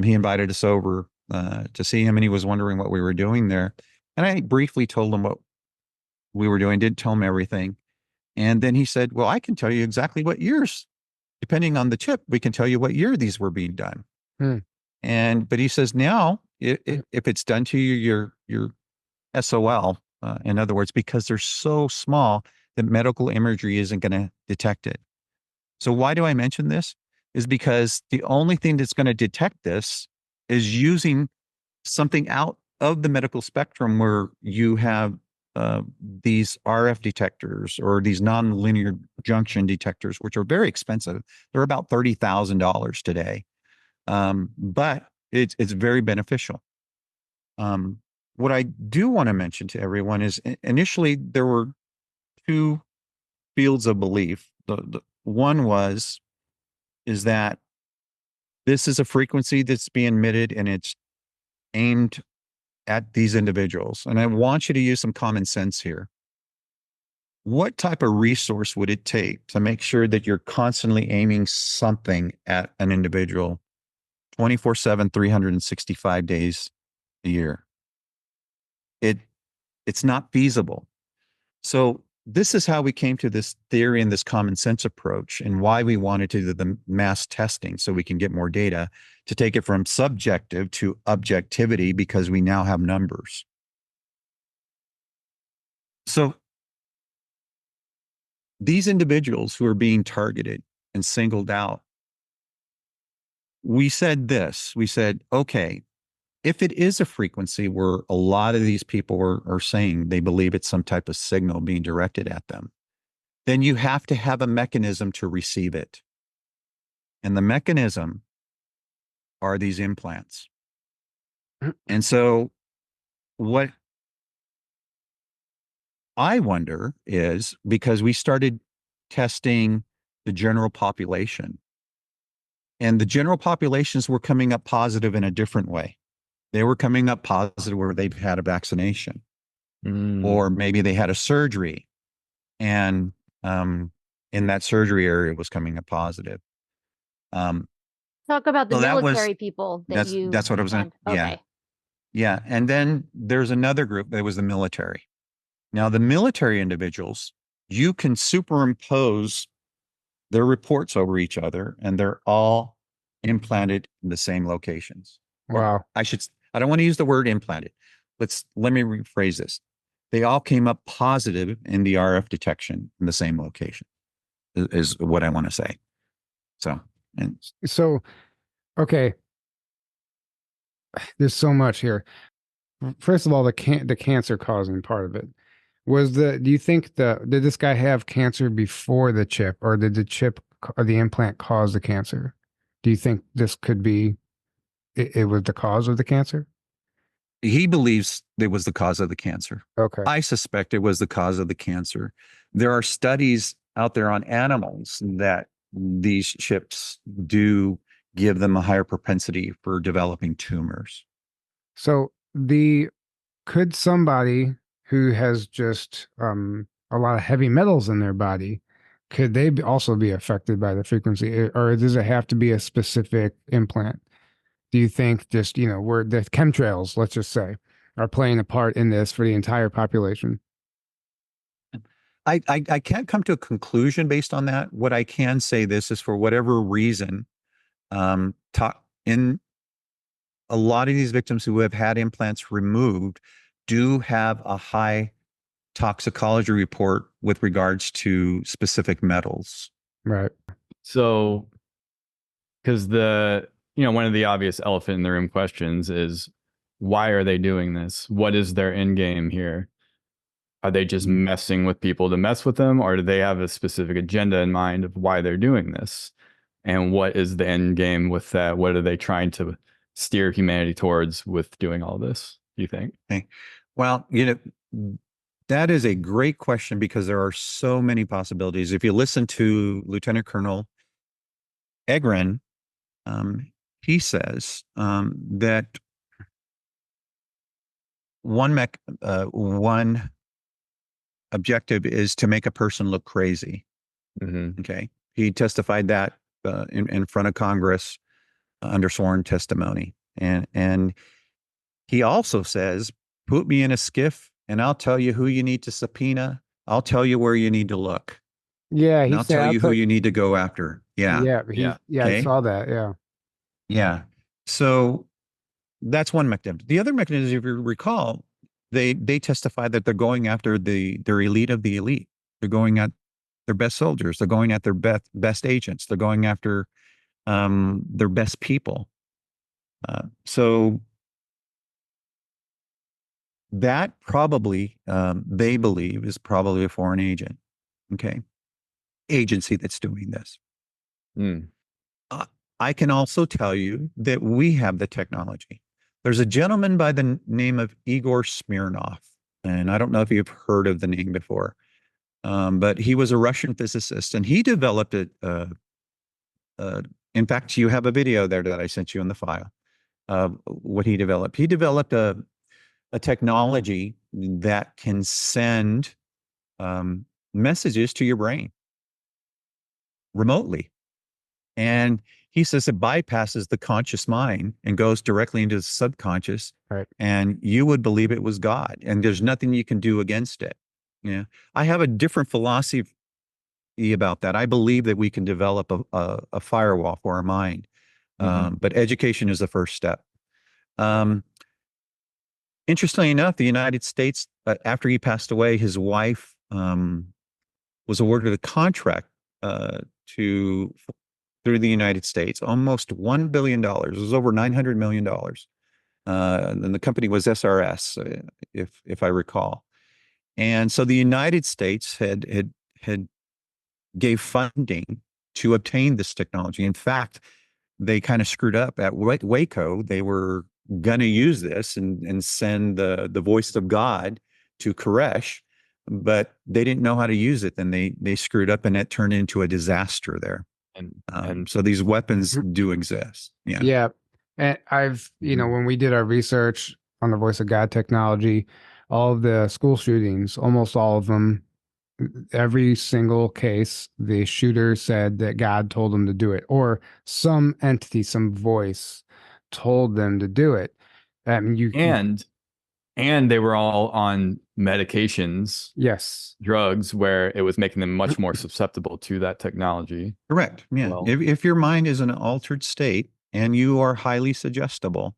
He invited us over to see him, and he was wondering what we were doing there. And I briefly told him what we were doing, didn't tell him everything. And then he said, well, I can tell you exactly what years, depending on the chip, we can tell you what year these were being done. But he says, now, if it's done to you, your SOL, in other words, because they're so small that medical imagery isn't going to detect it. So why do I mention this? Is because the only thing that's going to detect this is using something out of the medical spectrum, where you have these RF detectors or these nonlinear junction detectors, which are very expensive. They're about $30,000 today, but it's very beneficial. What I do want to mention to everyone is, initially there were two fields of belief. The one is that this is a frequency that's being emitted and it's aimed at these individuals. And I want you to use some common sense here. what type of resource would it take to make sure that you're constantly aiming something at an individual 24/7, 365 days a year? It's not feasible. So this is how we came to this theory and this common sense approach, and why we wanted to do the mass testing so we can get more data to take it from subjective to objectivity, because we now have numbers. So these individuals who are being targeted and singled out, we said this, we said, okay, if it is a frequency where a lot of these people are saying they believe it's some type of signal being directed at them, then you have to have a mechanism to receive it. And the mechanism are these implants. And so what I wonder is, because we started testing the general population, and the general populations were coming up positive in a different way. They were coming up positive where they've had a vaccination, or maybe they had a surgery, and in that surgery area was coming up positive. Talk about the military people that that's what I was saying. Okay. Yeah. And then there's another group that was the military. Now, the military individuals, you can superimpose their reports over each other, and they're all implanted in the same locations. Wow. I don't want to use the word implanted. Let me rephrase this. They all came up positive in the RF detection in the same location, is what I want to say. So, okay. There's so much here. First of all, the cancer causing part of it do you think did this guy have cancer before the chip, or did the chip or the implant cause the cancer? Do you think this could be, it was the cause of the cancer? He believes it was the cause of the cancer. Okay. I suspect it was the cause of the cancer. There are studies out there on animals that these chips do give them a higher propensity for developing tumors. So could somebody who has just a lot of heavy metals in their body, could they also be affected by the frequency, or does it have to be a specific implant? Do you think just, where the chemtrails, let's just say, are playing a part in this for the entire population? I can't come to a conclusion based on that. What I can say this is, for whatever reason, in a lot of these victims who have had implants removed do have a high toxicology report with regards to specific metals. Right. So, because one of the obvious elephant in the room questions is, why are they doing this? What is their end game here? Are they just messing with people to mess with them, or do they have a specific agenda in mind of why they're doing this? And what is the end game with that? What are they trying to steer humanity towards with doing all this, do you think? Okay. Well, that is a great question, because there are so many possibilities. If you listen to Lieutenant Colonel Egren, he says that one objective is to make a person look crazy. Mm-hmm. Okay. He testified that in front of Congress under sworn testimony. And he also says, put me in a skiff and I'll tell you who you need to subpoena. I'll tell you where you need to look. Yeah. And I'll tell you who you need to go after. Yeah. Yeah. Okay? I saw that. Yeah. Yeah. So that's one mechanism. The other mechanism, if you recall, they testified that they're going after their elite of the elite. They're going at their best soldiers. They're going at their best agents. They're going after their best people. So that probably, they believe, is probably a foreign agent. Okay. Agency that's doing this. I can also tell you that we have the technology. There's a gentleman by the name of Igor Smirnov, and I don't know if you've heard of the name before, but he was a Russian physicist, and he developed it. In fact, you have a video there that I sent you in the file of what he developed. He developed a technology that can send messages to your brain remotely. And he says it bypasses the conscious mind and goes directly into the subconscious. Right. And you would believe it was God, and there's nothing you can do against it. Yeah. I have a different philosophy about that. I believe that we can develop a firewall for our mind. But education is the first step. Interestingly enough, the United States, after he passed away, his wife was awarded a contract through the United States, almost $1 billion. It was over $900 million. And the company was SRS, if I recall. And so the United States had gave funding to obtain this technology. In fact, they kind of screwed up at Waco. They were going to use this and send the voice of God to Koresh, but they didn't know how to use it. Then they screwed up, and it turned into a disaster there. And so these weapons do exist. Yeah. Yeah. And I've, when we did our research on the voice of God technology, all of the school shootings, almost all of them, every single case, the shooter said that God told them to do it, or some entity, some voice told them to do it. And they were all on medications, yes, drugs, where it was making them much more susceptible to that technology. Correct. Yeah. Well, if your mind is in an altered state and you are highly suggestible,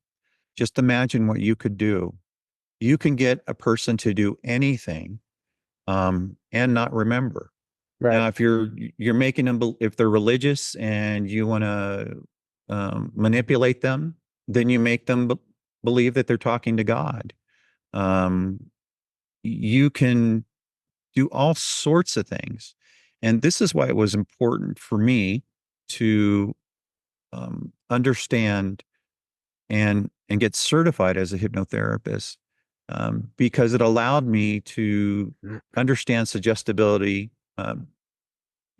just imagine what you could do. You can get a person to do anything and not remember. right. Now, if you're making them, if they're religious and you want to manipulate them, then you make them believe that they're talking to God. You can do all sorts of things. And this is why it was important for me to understand and get certified as a hypnotherapist, because it allowed me to understand suggestibility,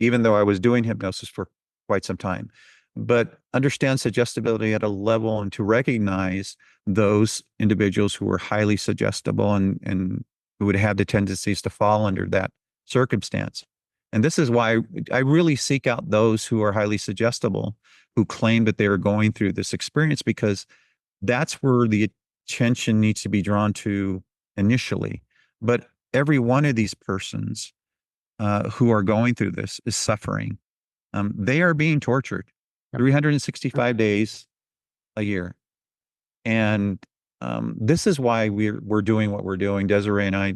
even though I was doing hypnosis for quite some time, but understand suggestibility at a level and to recognize those individuals who were highly suggestible and who would have the tendencies to fall under that circumstance. And this is why I really seek out those who are highly suggestible, who claim that they are going through this experience, because that's where the attention needs to be drawn to initially. But every one of these persons who are going through this is suffering. They are being tortured 365 days a year. And this is why we're doing what we're doing. Deserie and I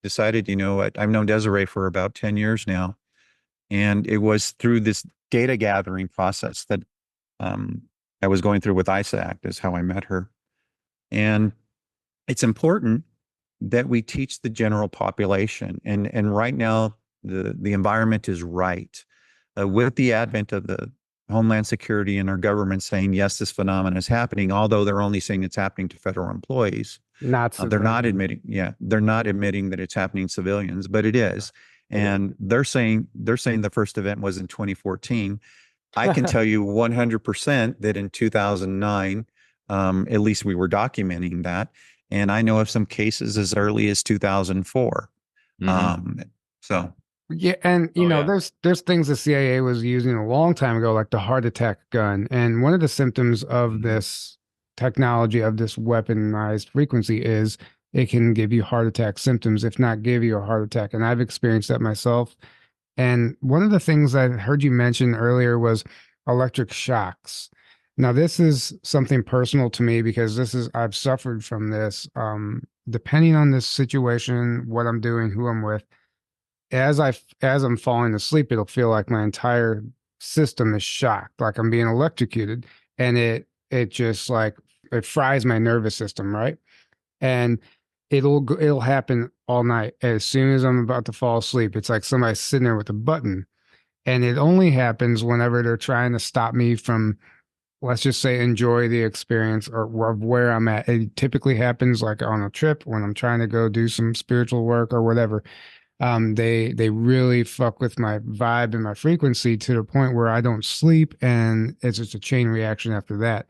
decided, I've known Deserie for about 10 years now. And it was through this data gathering process that I was going through with ISAC, is how I met her. And it's important that we teach the general population. And right now, the environment is right. With the advent of the Homeland Security and our government saying, yes, this phenomenon is happening, although they're only saying it's happening to federal employees. They're not admitting that it's happening to civilians, but it is. And they're saying the first event was in 2014. I can tell you 100% that in 2009, at least we were documenting that. And I know of some cases as early as 2004. So. Yeah, and there's things the CIA was using a long time ago, like the heart attack gun. And one of the symptoms of this technology, of this weaponized frequency, is it can give you heart attack symptoms, if not give you a heart attack. And I've experienced that myself. And one of the things I heard you mention earlier was electric shocks. Now, this is something personal to me, because I've suffered from this. Depending on this situation, what I'm doing, who I'm with, as I'm falling asleep, it'll feel like my entire system is shocked, like I'm being electrocuted, and it just like it fries my nervous system, right? And it'll happen all night. As soon as I'm about to fall asleep, it's like somebody's sitting there with a button, and it only happens whenever they're trying to stop me from, let's just say, enjoy the experience or where I'm at. It typically happens like on a trip, when I'm trying to go do some spiritual work or whatever. They really fuck with my vibe and my frequency to the point where I don't sleep, and it's just a chain reaction after that.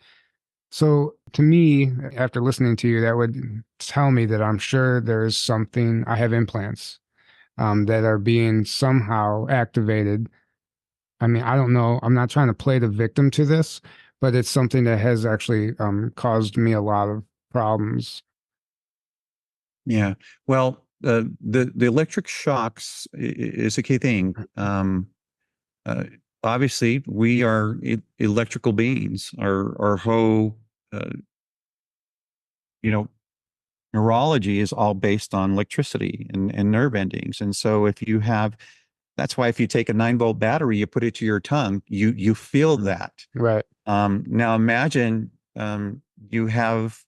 So to me, after listening to you, that would tell me that I'm sure there's something. I have implants. that are being somehow activated. I mean, I don't know. I'm not trying to play the victim to this, but it's something that has actually caused me a lot of problems. Yeah. Well, the electric shocks is a key thing. Obviously, we are electrical beings. Our whole, neurology is all based on electricity and nerve endings. And so that's why if you take a 9-volt battery, you put it to your tongue, you feel that. Right. Now imagine you have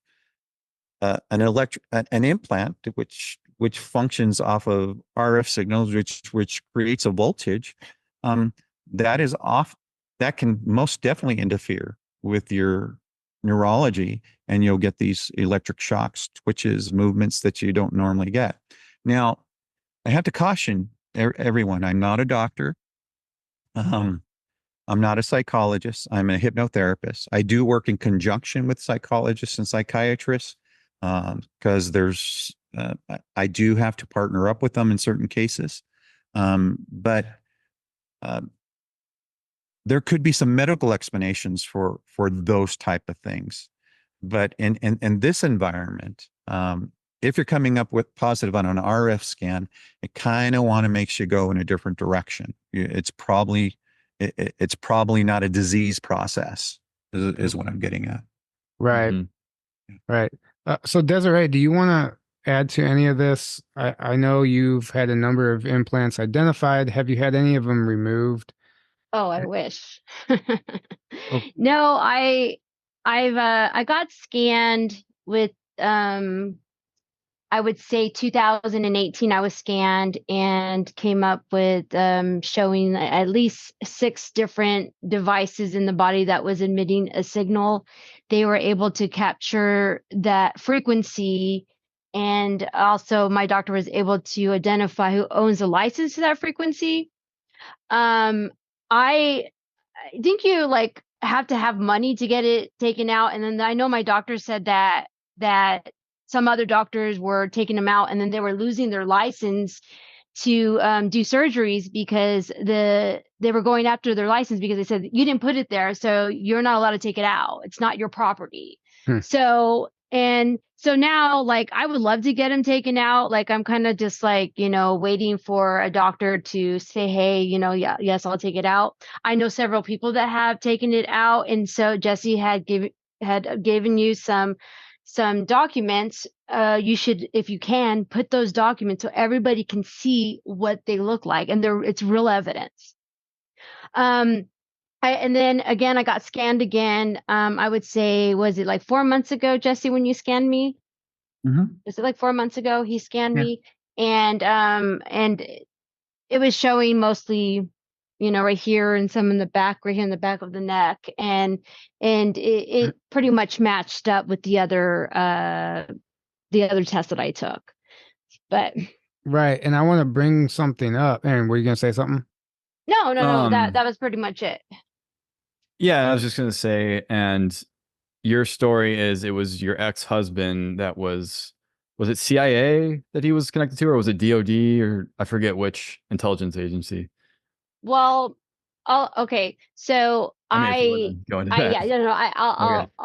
an implant which functions off of RF signals, which creates a voltage. That can most definitely interfere with your neurology, and you'll get these electric shocks, twitches, movements that you don't normally get. Now, I have to caution everyone, I'm not a doctor. I'm not a psychologist. I'm a hypnotherapist. I do work in conjunction with psychologists and psychiatrists because I do have to partner up with them in certain cases. But there could be some medical explanations for those type of things. But in this environment, if you're coming up with positive on an RF scan, it kind of want to makes you go in a different direction. It's probably not a disease process, is what I'm getting at. Right. Mm-hmm. Right. So Deserie, do you want to add to any of this? I know you've had a number of implants identified. Have you had any of them removed? Oh, I wish. Oh. No, I got scanned with I would say 2018 I was scanned and came up with showing at least 6 different devices in the body that was emitting a signal. They were able to capture that frequency, and also my doctor was able to identify who owns the license to that frequency. I think you like have to have money to get it taken out. And then I know my doctor said that some other doctors were taking them out, and then they were losing their license to do surgeries because they were going after their license because they said you didn't put it there, so you're not allowed to take it out. It's not your property. So now, like, I would love to get them taken out. Like, I'm kind of just like, waiting for a doctor to say, hey, yes, I'll take it out. I know several people that have taken it out. And so Jesse had given you some documents. You should, if you can, put those documents so everybody can see what they look like. And it's real evidence. And then again, I got scanned again. I would say, was it like 4 months ago, Jesse, when you scanned me? Mm-hmm. Was it like 4 months ago he scanned me? And it was showing mostly, right here and some in the back, right here in the back of the neck. And it pretty much matched up with the other test that I took. But right. And I want to bring something up. Aaron, were you going to say something? No. That was pretty much it. Yeah, I was just going to say, and your story is it was your ex-husband that was it CIA that he was connected to, or was it DOD, or I forget which intelligence agency? Well, okay. So I'll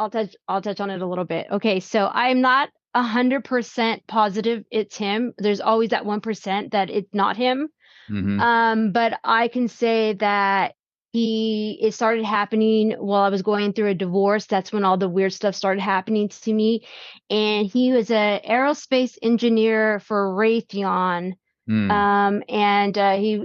touch on it a little bit. Okay, so I'm not 100% positive it's him. There's always that 1% that it's not him. Mm-hmm. But I can say that it started happening while I was going through a divorce. That's when all the weird stuff started happening to me. And he was an aerospace engineer for Raytheon. And he,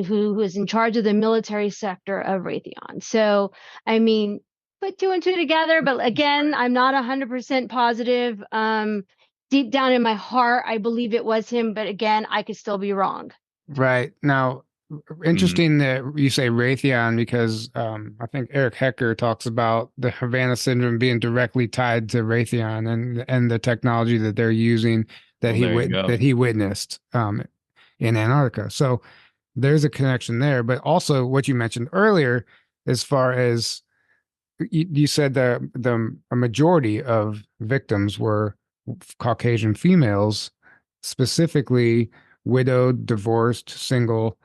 who was in charge of the military sector of Raytheon. So, I mean, put 2 and 2 together. But again, I'm not 100% positive. Deep down in my heart, I believe it was him. But again, I could still be wrong. Right. Now, interesting that you say Raytheon, because I think Eric Hecker talks about the Havana syndrome being directly tied to Raytheon and the technology that they're using that he witnessed in Antarctica. So there's a connection there. But also what you mentioned earlier, as far as you said, a majority of victims were Caucasian females, specifically widowed, divorced, single.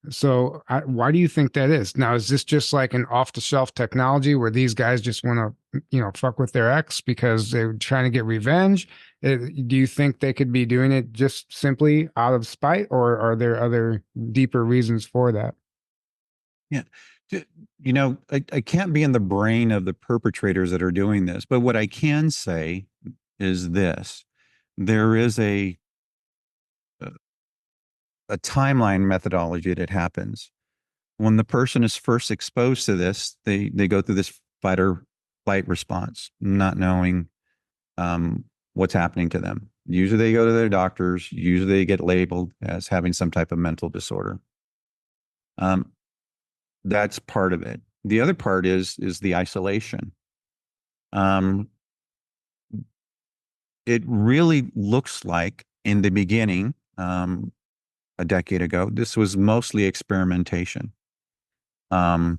So why do you think that is? Now, is this just like an off-the-shelf technology where these guys just want to, fuck with their ex because they're trying to get revenge? Do you think they could be doing it just simply out of spite, or are there other deeper reasons for that? Yeah. I can't be in the brain of the perpetrators that are doing this, but what I can say is this. There is a timeline methodology that happens. When the person is first exposed to this, they go through this fight or flight response, not knowing what's happening to them. Usually they go to their doctors. Usually they get labeled as having some type of mental disorder. That's part of it. The other part is the isolation. It really looks like in the beginning, a decade ago, this was mostly experimentation. And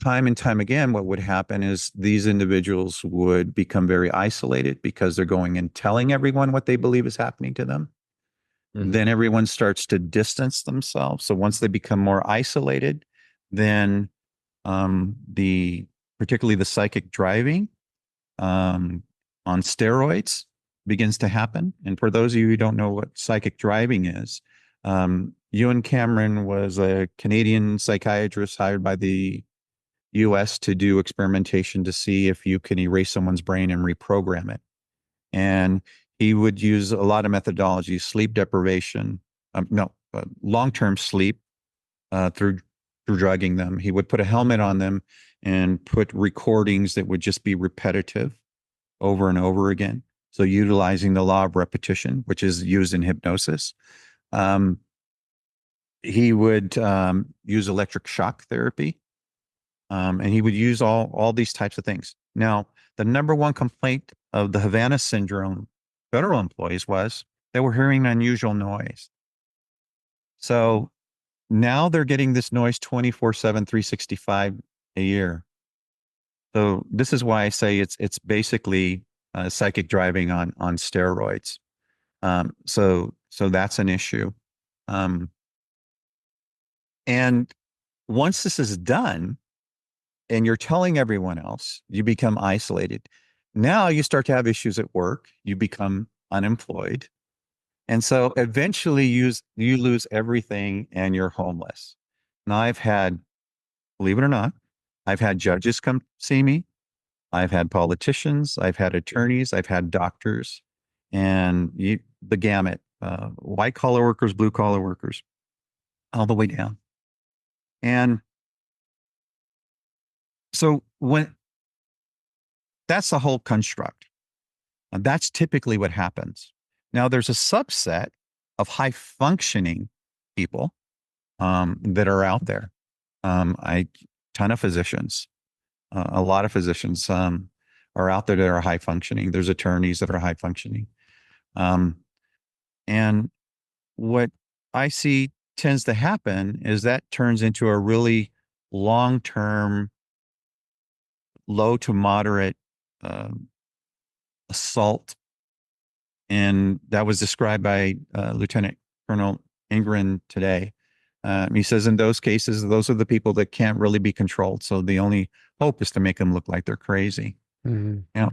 time and time again, what would happen is these individuals would become very isolated because they're going and telling everyone what they believe is happening to them. Mm-hmm. Then everyone starts to distance themselves. So once they become more isolated, then particularly the psychic driving on steroids begins to happen. And for those of you who don't know what psychic driving is, Ewan Cameron was a Canadian psychiatrist hired by the US to do experimentation to see if you can erase someone's brain and reprogram it. And he would use a lot of methodologies, sleep deprivation, long-term sleep through drugging them. He would put a helmet on them and put recordings that would just be repetitive over and over again. So utilizing the law of repetition, which is used in hypnosis. He would use electric shock therapy. And he would use all these types of things. Now, the number one complaint of the Havana syndrome federal employees was they were hearing unusual noise. So now they're getting this noise 24/7, 365 a year. So this is why I say it's basically psychic driving on steroids. So that's an issue. And once this is done, and you're telling everyone else, you become isolated. Now you start to have issues at work. You become unemployed. And so eventually you lose everything and you're homeless. Now I've had, believe it or not, I've had judges come see me. I've had politicians. I've had attorneys. I've had doctors. And the gamut, white collar workers, blue collar workers, all the way down. And so that's the whole construct. And that's typically what happens. Now there's a subset of high functioning people that are out there. Ton of physicians, a lot of physicians are out there that are high functioning. There's attorneys that are high functioning. And what I see tends to happen is that turns into a really long-term, low to moderate assault. And that was described by Lieutenant Colonel Ingren today. He says in those cases, those are the people that can't really be controlled. So the only hope is to make them look like they're crazy. Mm-hmm.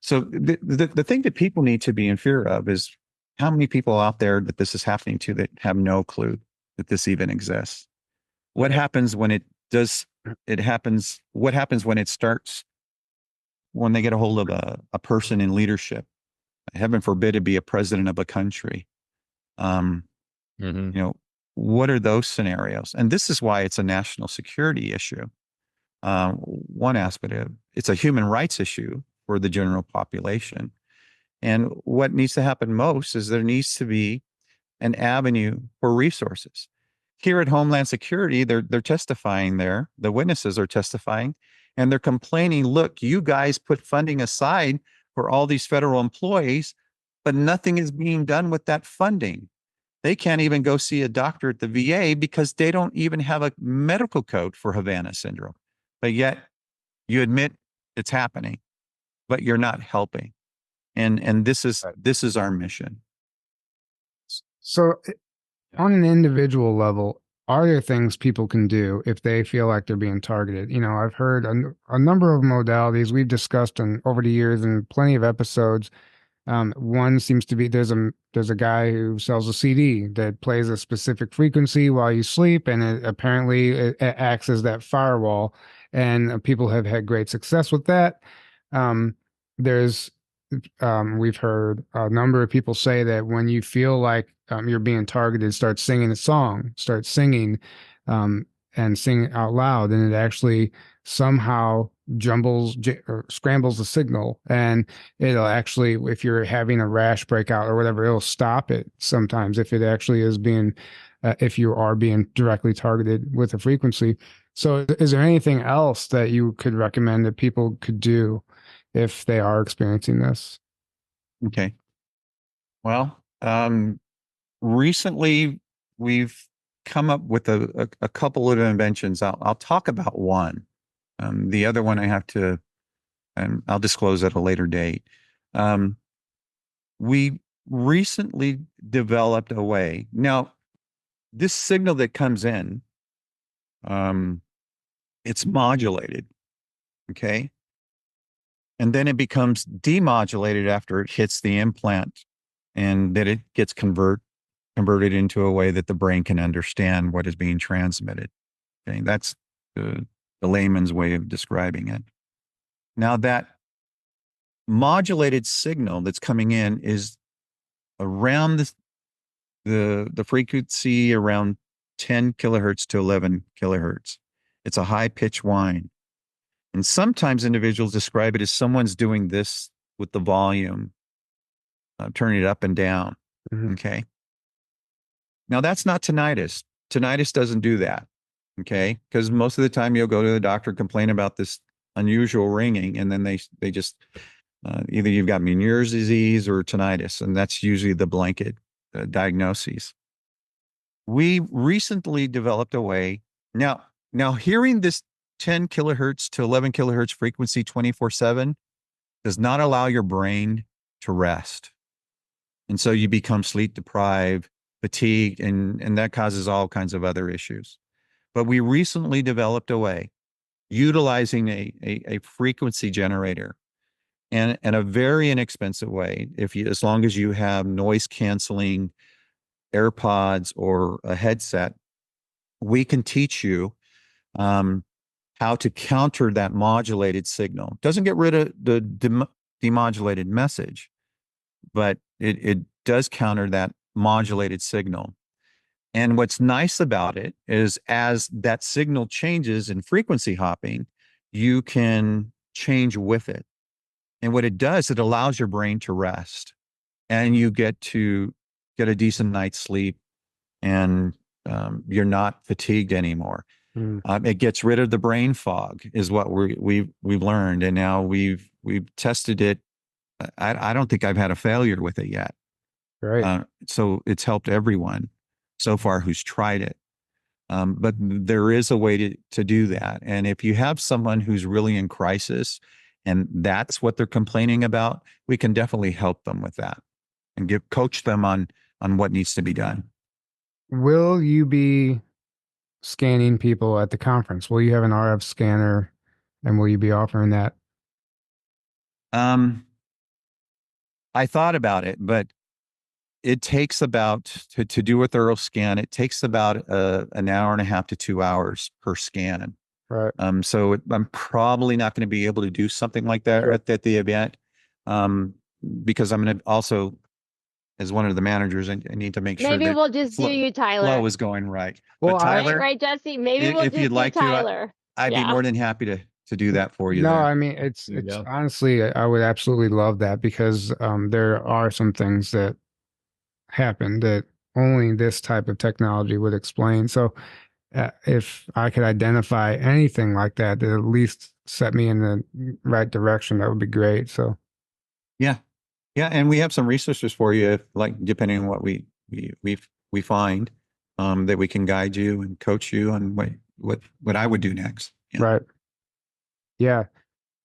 So the thing that people need to be in fear of is how many people out there that this is happening to that have no clue that this even exists. What happens when it does? It happens. What happens when it starts? When they get a hold of a person in leadership, heaven forbid it be a president of a country. What are those scenarios? And this is why it's a national security issue. One aspect of it's a human rights issue for the general population. And what needs to happen most is there needs to be an avenue for resources. Here at Homeland Security, they're testifying there. The witnesses are testifying, and they're complaining, look, you guys put funding aside for all these federal employees, but nothing is being done with that funding. They can't even go see a doctor at the VA because they don't even have a medical code for Havana syndrome. But yet you admit it's happening, but you're not helping. And this is our mission. So on an individual level, are there things people can do if they feel like they're being targeted? You know, I've heard a number of modalities we've discussed over the years in plenty of episodes. One seems to be there's a guy who sells a CD that plays a specific frequency while you sleep, and it acts as that firewall. And people have had great success with that. There's we've heard a number of people say that when you feel like you're being targeted, start singing a song, start singing, and sing it out loud, and it actually somehow or scrambles the signal, and it'll actually, if you're having a rash breakout or whatever, it'll stop it sometimes if it actually is being if you are being directly targeted with a frequency. So is there anything else that you could recommend that people could do if they are experiencing this? Okay. Well, recently we've come up with a couple of inventions. I'll talk about one. The other one I have to, and I'll disclose at a later date. We recently developed a way. Now, this signal that comes in, it's modulated, okay? And then it becomes demodulated after it hits the implant, and then it gets converted into a way that the brain can understand what is being transmitted. Okay, that's the layman's way of describing it. Now, that modulated signal that's coming in is around the frequency around 10 kilohertz to 11 kilohertz. It's a high pitch whine. And sometimes individuals describe it as someone's doing this with the volume, turning it up and down. Mm-hmm. Okay. Now, that's not tinnitus. Tinnitus doesn't do that. Okay. Because most of the time you'll go to the doctor, complain about this unusual ringing, and then they just, either you've got Meniere's disease or tinnitus, and that's usually the blanket diagnoses. We recently developed a way. Now hearing this 10 kilohertz to 11 kilohertz frequency 24/7 does not allow your brain to rest. And so you become sleep deprived, fatigued, and that causes all kinds of other issues. But we recently developed a way utilizing a frequency generator, and a very inexpensive way, as long as you have noise canceling AirPods or a headset, we can teach you how to counter that modulated signal. Doesn't get rid of the demodulated message, but it does counter that modulated signal. And what's nice about it is, as that signal changes in frequency hopping, you can change with it. And what it does, it allows your brain to rest, and you get a decent night's sleep, and you're not fatigued anymore. It gets rid of the brain fog, is what we've learned, and now we've tested it. I don't think I've had a failure with it yet. Right. So it's helped everyone so far who's tried it. But there is a way to do that. And if you have someone who's really in crisis and that's what they're complaining about, we can definitely help them with that and coach them on what needs to be done. Will you be scanning people at the conference? Will you have an RF scanner, and will you be offering that? I thought about it, but it takes about, to do a thorough scan, it takes about an hour and a half to 2 hours per scan. Right. So I'm probably not going to be able to do something like that at the event, because I'm going to also, as one of the managers, I need to make sure maybe that we'll just do you, Tyler. flow is going right. Well, but Tyler, right, Jesse? Maybe we'll if just you'd like do Tyler. I'd be more than happy to do that for you. No, there. I mean, it's honestly, I would absolutely love that, because there are some things that happen that only this type of technology would explain. So if I could identify anything like that at least set me in the right direction, that would be great. So yeah, and we have some resources for you, if, like, depending on what we find, that we can guide you and coach you on what I would do next. Right. Yeah.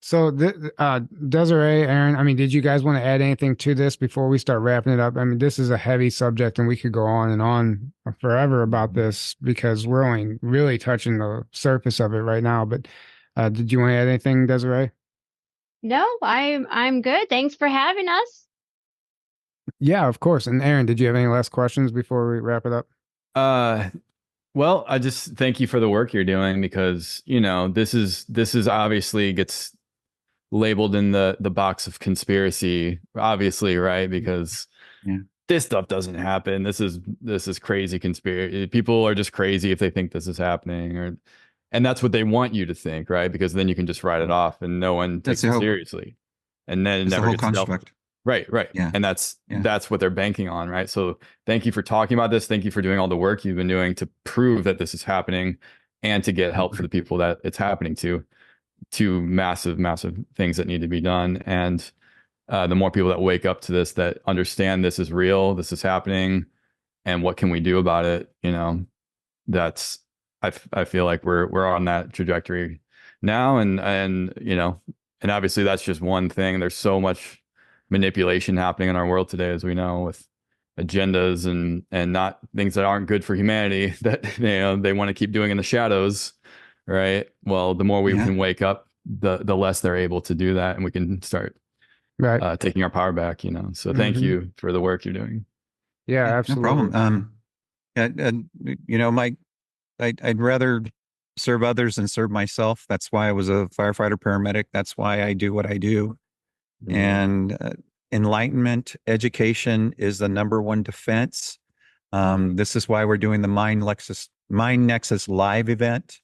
So, Deserie, Aaron, I mean, did you guys want to add anything to this before we start wrapping it up? I mean, this is a heavy subject and we could go on and on forever about this because we're only really touching the surface of it right now. But did you want to add anything, Deserie? No, I'm good. Thanks for having us. Yeah, of course. And Aaron, did you have any last questions before we wrap it up? Well, I just thank you for the work you're doing because, this is obviously gets labeled in the box of conspiracy, obviously, right? Because this stuff doesn't happen. This is crazy conspiracy. People are just crazy if they think this is happening, and that's what they want you to think, right? Because then you can just write it off and no one takes it seriously. And then it never gets dealt with. Right. Yeah. And that's what they're banking on, right? So thank you for talking about this. Thank you for doing all the work you've been doing to prove that this is happening and to get help for the people that it's happening to massive things that need to be done. And the more people that wake up to this, that understand this is real, this is happening, and what can we do about it? That's I feel like we're on that trajectory now, and obviously that's just one thing. There's so much manipulation happening in our world today, as we know, with agendas and not things that aren't good for humanity that they want to keep doing in the shadows, right? Well, the more we can wake up, the less they're able to do that, and we can start taking our power back. So thank you for the work you're doing. Yeah, absolutely. No problem. I'd rather serve others than serve myself. That's why I was a firefighter paramedic. That's why I do what I do. And enlightenment, education is the number one defense. This is why we're doing the Mind Nexus live event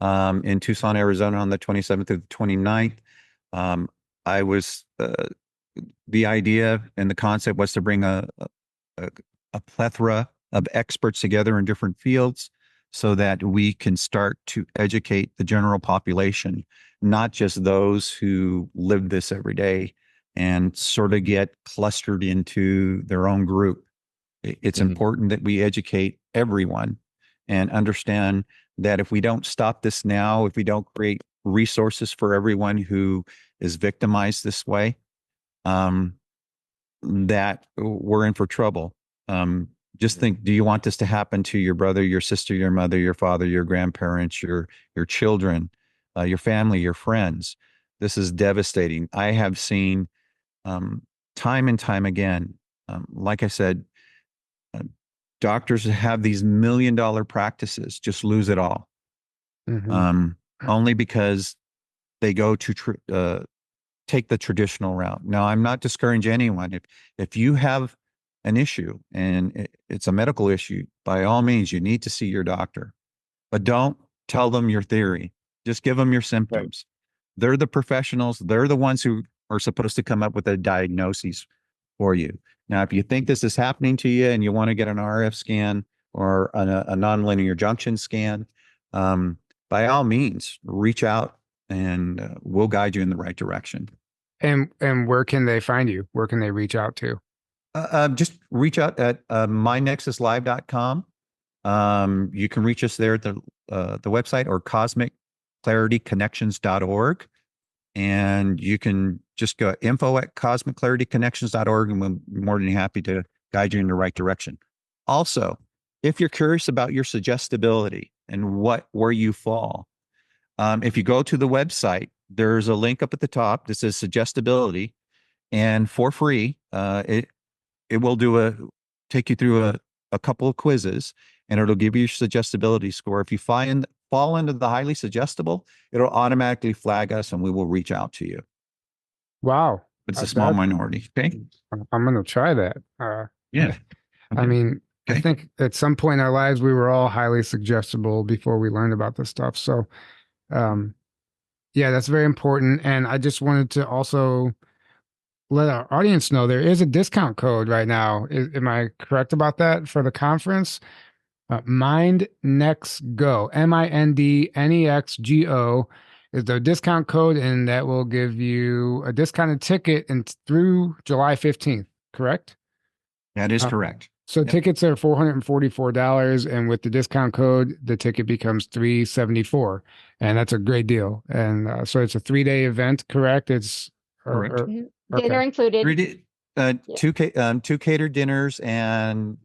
in Tucson, Arizona on the 27th through the 29th. I was the idea and the concept was to bring a plethora of experts together in different fields so that we can start to educate the general population, not just those who live this every day and sort of get clustered into their own group. It's important that we educate everyone and understand that if we don't stop this now, if we don't create resources for everyone who is victimized this way, that we're in for trouble. Just think, do you want this to happen to your brother, your sister, your mother, your father, your grandparents, your children, your family, your friends? This is devastating. I have seen time and time again, like I said, doctors have these $1 million practices just lose it all, only because they go to take the traditional route. Now, I'm not discouraging anyone. If you have an issue and it's a medical issue, by all means, you need to see your doctor, but don't tell them your theory. Just give them your symptoms. Right. They're the professionals. They're the ones who are supposed to come up with a diagnosis for you. Now, if you think this is happening to you and you want to get an RF scan or a nonlinear junction scan, by all means, reach out and we'll guide you in the right direction. And where can they find you? Where can they reach out to? Just reach out at mynexuslive.com. You can reach us there at the website or cosmicclarityconnections.org. And you can just go info@cosmicclarityconnections.org and we'll be more than happy to guide you in the right direction. Also, if you're curious about your suggestibility and where you fall, if you go to the website, there's a link up at the top that says suggestibility, and for free, it will take you through a couple of quizzes, and it'll give you your suggestibility score. If you fall into the highly suggestible, it'll automatically flag us and we will reach out to you. Wow. It's a small minority. Okay. I'm going to try that. Yeah. Okay. I mean, okay. I think at some point in our lives, we were all highly suggestible before we learned about this stuff. So, yeah, that's very important. And I just wanted to also let our audience know there is a discount code right now. Am I correct about that for the conference? MindNexGo, MindNexGO is the discount code, and that will give you a discounted ticket through July 15th, correct? That is correct. So tickets are $444, and with the discount code, the ticket becomes $374, and that's a great deal. And so it's a 3-day event, correct? It's Correct. Dinner included. Two catered dinners, and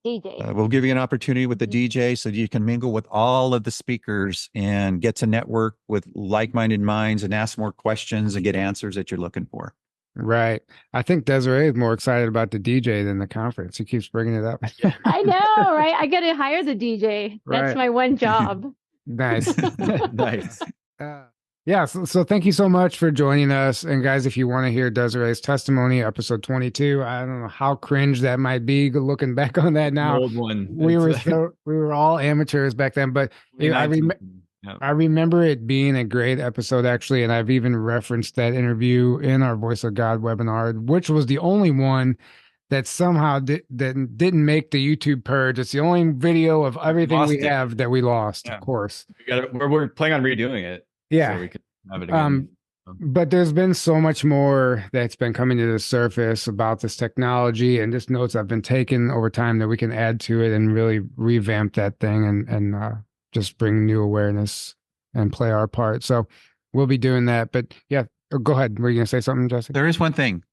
DJ. we'll give you an opportunity with the DJ so you can mingle with all of the speakers and get to network with like-minded minds and ask more questions and get answers that you're looking for. Right. I think Deserie is more excited about the DJ than the conference. He keeps bringing it up. I know, right? I got to hire the DJ. That's my one job. Nice. Nice. Yeah. So thank you so much for joining us. And guys, if you want to hear Deserie's testimony, episode 22, I don't know how cringe that might be looking back on that now. An old one. We were all amateurs back then, but I remember it being a great episode, actually, and I've even referenced that interview in our Voice of God webinar, which was the only one that somehow didn't make the YouTube purge. It's the only video of everything we have that we lost, of course. We're planning on redoing it. Yeah. So we can have it again. But there's been so much more that's been coming to the surface about this technology and just notes I've been taking over time that we can add to it and really revamp that thing and just bring new awareness and play our part. So we'll be doing that. But yeah, go ahead. Were you going to say something, Jesse? There is one thing.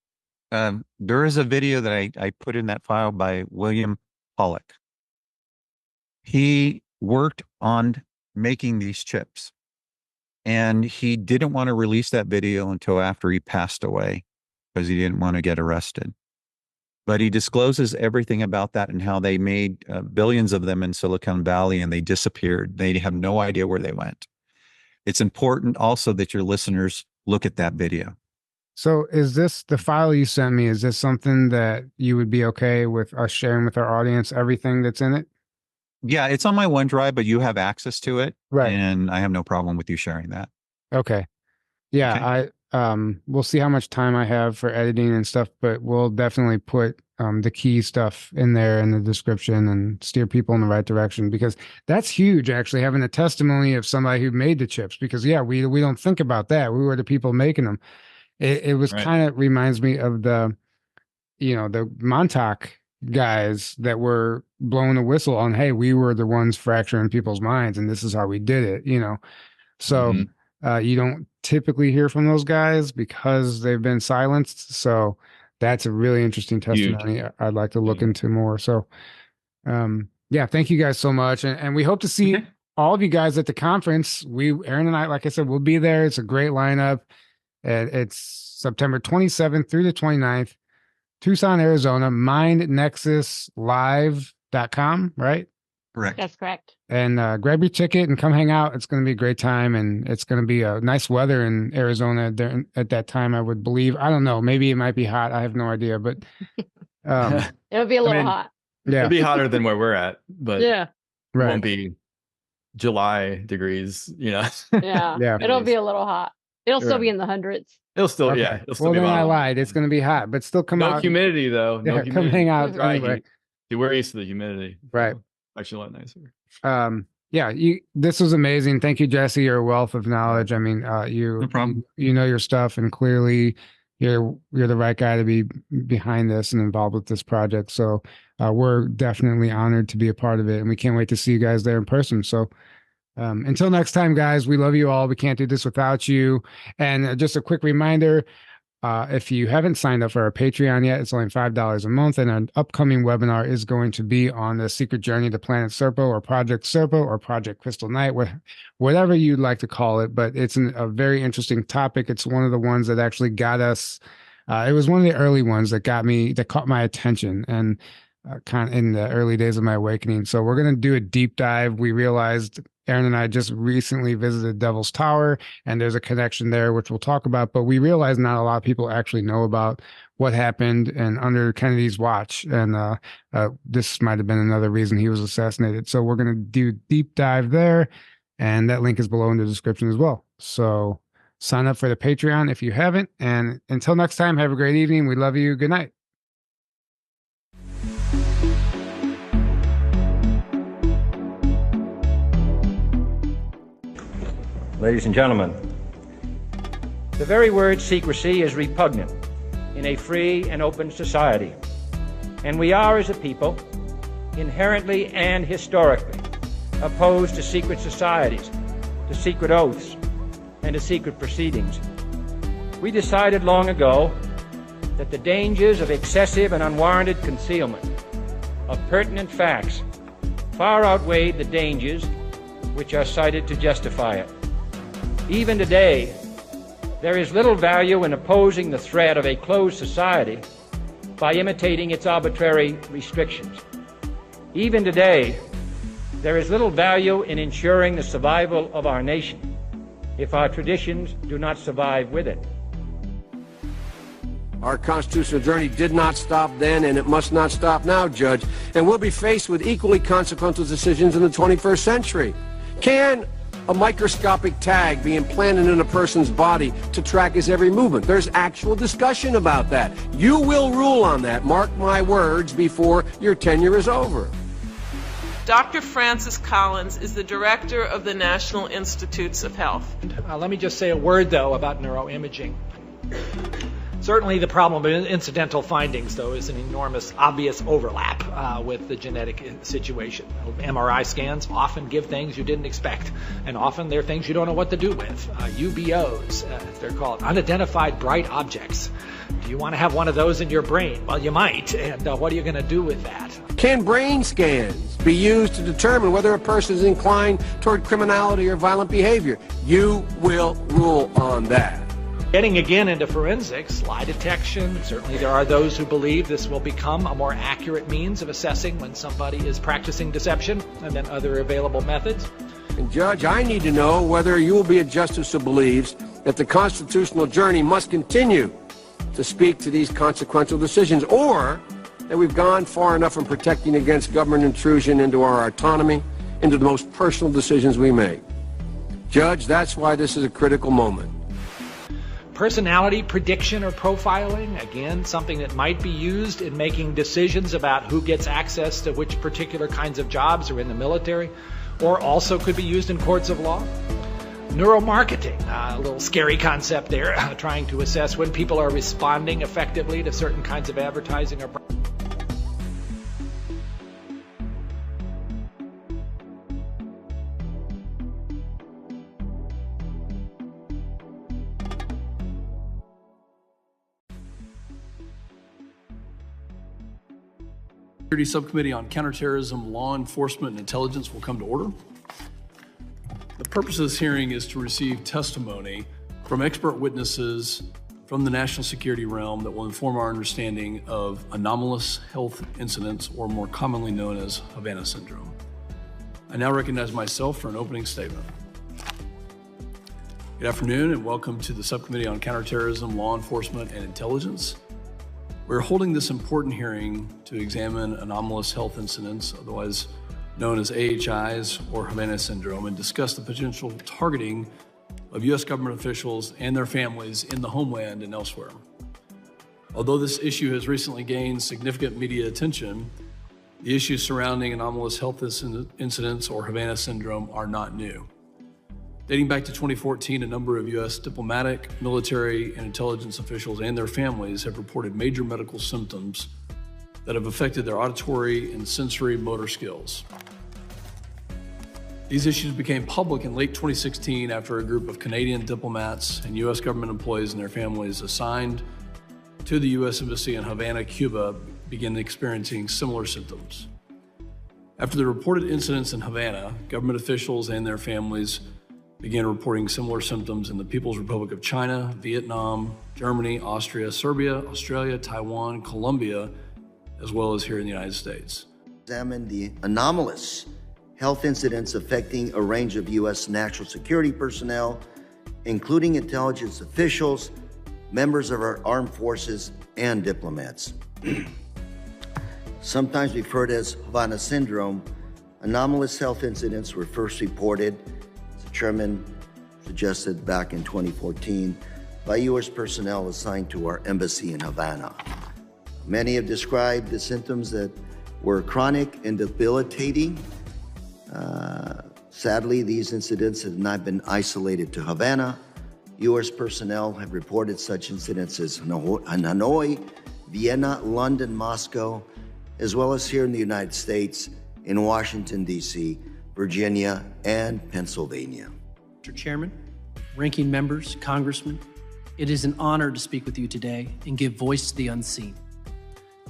There is a video that I put in that file by William Pollock. He worked on making these chips, and he didn't want to release that video until after he passed away because he didn't want to get arrested. But he discloses everything about that and how they made billions of them in Silicon Valley and they disappeared. They have no idea where they went. It's important also that your listeners look at that video. So is this the file you sent me? Is this something that you would be okay with us sharing with our audience, everything that's in it? Yeah, it's on my OneDrive, but you have access to it. Right. And I have no problem with you sharing that. Okay. Yeah, okay. We'll see how much time I have for editing and stuff, but we'll definitely put the key stuff in there in the description and steer people in the right direction, because that's huge, actually, having a testimony of somebody who made the chips, because we don't think about that. We were the people making them. It was kind of reminds me of the Montauk guys that were blowing a whistle on, hey, we were the ones fracturing people's minds and this is how we did it, So you don't typically hear from those guys because they've been silenced. So that's a really interesting testimony. I'd like to look into more. So thank you guys so much. And we hope to see all of you guys at the conference. Aaron and I, like I said, we'll be there. It's a great lineup. And it's September 27th through the 29th, Tucson, Arizona, mindnexuslive.com, right? Correct. That's correct. And grab your ticket and come hang out. It's going to be a great time, and it's going to be a nice weather in Arizona there at that time, I would believe. I don't know. Maybe it might be hot. I have no idea, but it'll be a little hot. Yeah, it'll be hotter than where we're at, but right. It won't be July degrees, Yeah, it'll be a little hot. It'll still be in the hundreds. It'll still, It'll still be. I lied. It's going to be hot, but still come out. No humidity though. No humidity. Come hang out anyway. We're used to the humidity, right? Actually, a lot nicer. This was amazing. Thank you, Jesse. You're a wealth of knowledge. I mean, no problem. You know your stuff, and clearly, you're the right guy to be behind this and involved with this project. So we're definitely honored to be a part of it, and we can't wait to see you guys there in person. So. Until next time, guys, we love you all. We can't do this without you. And just a quick reminder, if you haven't signed up for our Patreon yet, it's only $5 a month. And our upcoming webinar is going to be on the secret journey to Planet Serpo or Project Serpo or Project Crystal Night, whatever you'd like to call it. But it's a very interesting topic. It's one of the ones that actually got us. It was one of the early ones that caught my attention and kind of in the early days of my awakening. So we're going to do a deep dive. We realized Aaron and I just recently visited Devil's Tower, and there's a connection there, which we'll talk about. But we realized not a lot of people actually know about what happened and under Kennedy's watch. And this might have been another reason he was assassinated. So we're going to do a deep dive there. And that link is below in the description as well. So sign up for the Patreon if you haven't. And until next time, have a great evening. We love you. Good night. Ladies and gentlemen, the very word secrecy is repugnant in a free and open society. And we are, as a people, inherently and historically opposed to secret societies, to secret oaths, and to secret proceedings. We decided long ago that the dangers of excessive and unwarranted concealment of pertinent facts far outweighed the dangers which are cited to justify it. Even today, there is little value in opposing the threat of a closed society by imitating its arbitrary restrictions. Even today, there is little value in ensuring the survival of our nation if our traditions do not survive with it. Our constitutional journey did not stop then, and it must not stop now, Judge. And we'll be faced with equally consequential decisions in the 21st century. Can a microscopic tag be implanted in a person's body to track his every movement? There's actual discussion about that. You will rule on that, mark my words, before your tenure is over. Dr. Francis Collins is the director of the National Institutes of Health. Let me just say a word, though, about neuroimaging. Certainly the problem of incidental findings, though, is an enormous, obvious overlap with the genetic situation. MRI scans often give things you didn't expect, and often they're things you don't know what to do with. UBOs, they're called unidentified bright objects. Do you want to have one of those in your brain? Well, you might, and what are you going to do with that? Can brain scans be used to determine whether a person is inclined toward criminality or violent behavior? You will rule on that. Getting again into forensics, lie detection, certainly there are those who believe this will become a more accurate means of assessing when somebody is practicing deception and then other available methods. And Judge, I need to know whether you will be a justice who believes that the constitutional journey must continue to speak to these consequential decisions, or that we've gone far enough in protecting against government intrusion into our autonomy, into the most personal decisions we make. Judge, that's why this is a critical moment. Personality prediction or profiling, again, something that might be used in making decisions about who gets access to which particular kinds of jobs or in the military, or also could be used in courts of law. Neuromarketing, a little scary concept there, trying to assess when people are responding effectively to certain kinds of advertising or Security Subcommittee on Counterterrorism, Law Enforcement, and Intelligence will come to order. The purpose of this hearing is to receive testimony from expert witnesses from the national security realm that will inform our understanding of anomalous health incidents, or more commonly known as Havana syndrome. I now recognize myself for an opening statement. Good afternoon and welcome to the Subcommittee on Counterterrorism, Law Enforcement, and Intelligence. We're holding this important hearing to examine anomalous health incidents, otherwise known as AHIs or Havana syndrome, and discuss the potential targeting of U.S. government officials and their families in the homeland and elsewhere. Although this issue has recently gained significant media attention, the issues surrounding anomalous health incidents or Havana syndrome are not new. Dating back to 2014, a number of U.S. diplomatic, military, and intelligence officials and their families have reported major medical symptoms that have affected their auditory and sensory motor skills. These issues became public in late 2016 after a group of Canadian diplomats and U.S. government employees and their families assigned to the U.S. Embassy in Havana, Cuba, began experiencing similar symptoms. After the reported incidents in Havana, government officials and their families began reporting similar symptoms in the People's Republic of China, Vietnam, Germany, Austria, Serbia, Australia, Taiwan, Colombia, as well as here in the United States. Examine the anomalous health incidents affecting a range of U.S. national security personnel, including intelligence officials, members of our armed forces, and diplomats. Sometimes referred as Havana syndrome, anomalous health incidents were first reported, as the chairman suggested, back in 2014 by U.S. personnel assigned to our embassy in Havana. Many have described the symptoms that were chronic and debilitating. Sadly, these incidents have not been isolated to Havana. U.S. personnel have reported such incidents in Hanoi, Vienna, London, Moscow, as well as here in the United States, in Washington, D.C., Virginia, and Pennsylvania. Mr. Chairman, ranking members, congressmen, it is an honor to speak with you today and give voice to the unseen,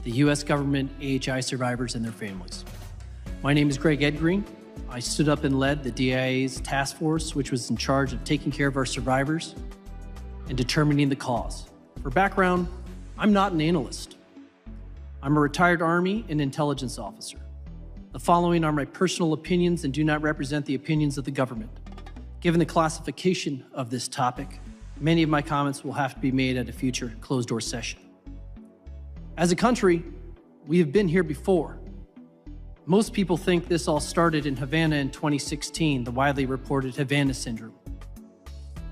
the U.S. government, AHI survivors, and their families. My name is Greg Edgreen. I stood up and led the DIA's task force, which was in charge of taking care of our survivors and determining the cause. For background, I'm not an analyst. I'm a retired Army and intelligence officer. The following are my personal opinions and do not represent the opinions of the government. Given the classification of this topic, many of my comments will have to be made at a future closed-door session. As a country, we have been here before. Most people think this all started in Havana in 2016, the widely reported Havana syndrome.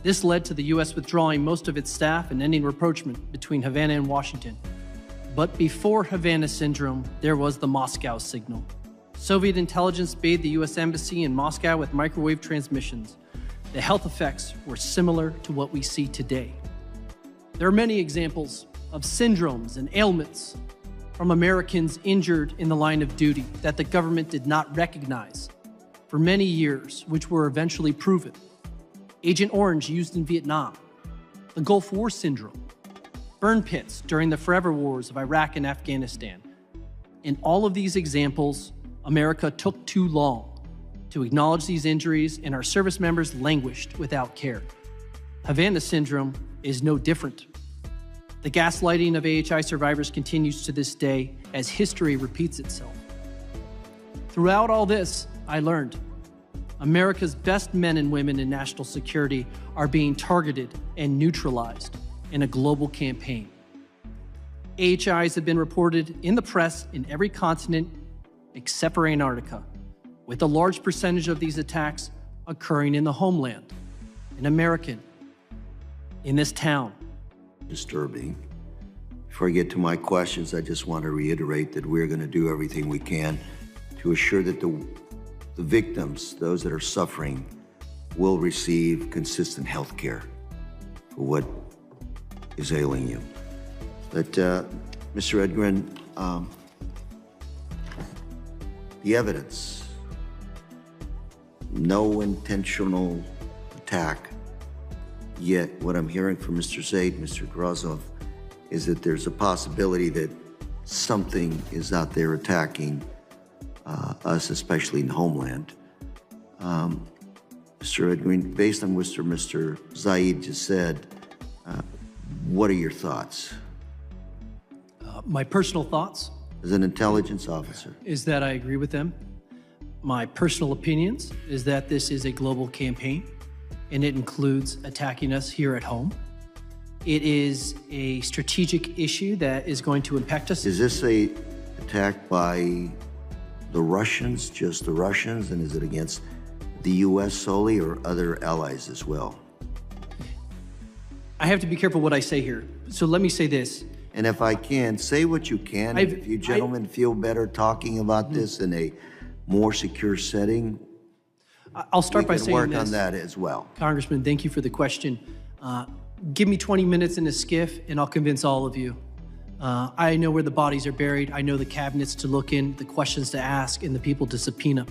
This led to the U.S. withdrawing most of its staff and ending rapprochement between Havana and Washington. But before Havana syndrome, there was the Moscow signal. Soviet intelligence bathed the U.S. Embassy in Moscow with microwave transmissions. The health effects were similar to what we see today. There are many examples of syndromes and ailments from Americans injured in the line of duty that the government did not recognize for many years, which were eventually proven. Agent Orange used in Vietnam, the Gulf War syndrome, burn pits during the forever wars of Iraq and Afghanistan. In all of these examples, America took too long to acknowledge these injuries, and our service members languished without care. Havana syndrome is no different. The gaslighting of AHI survivors continues to this day as history repeats itself. Throughout all this, I learned America's best men and women in national security are being targeted and neutralized in a global campaign. AHIs have been reported in the press in every continent except for Antarctica, with a large percentage of these attacks occurring in the homeland, an American, in this town. Disturbing. Before I get to my questions, I just want to reiterate that we're going to do everything we can to assure that the victims, those that are suffering, will receive consistent health care for what is ailing you. But, Mr. Edgren, the evidence, no intentional attack. Yet what I'm hearing from Mr. Zaid, Mr. Grozov, is that there's a possibility that something is out there attacking us, especially in Homeland. Mr. Edgreen, based on what Mr. Zaid just said, what are your thoughts? My personal thoughts? As an intelligence officer. Is that I agree with them. My personal opinions is that this is a global campaign, and it includes attacking us here at home. It is a strategic issue that is going to impact us. Is this a attack by the Russians, just the Russians, and is it against the U.S. solely or other allies as well? I have to be careful what I say here, so let me say this. And if I can, say what you can. If you gentlemen feel better talking about this in a more secure setting, I'll start by saying this. We can work on that as well. Congressman, thank you for the question. Give me 20 minutes in a skiff and I'll convince all of you. I know where the bodies are buried. I know the cabinets to look in, the questions to ask, and the people to subpoena.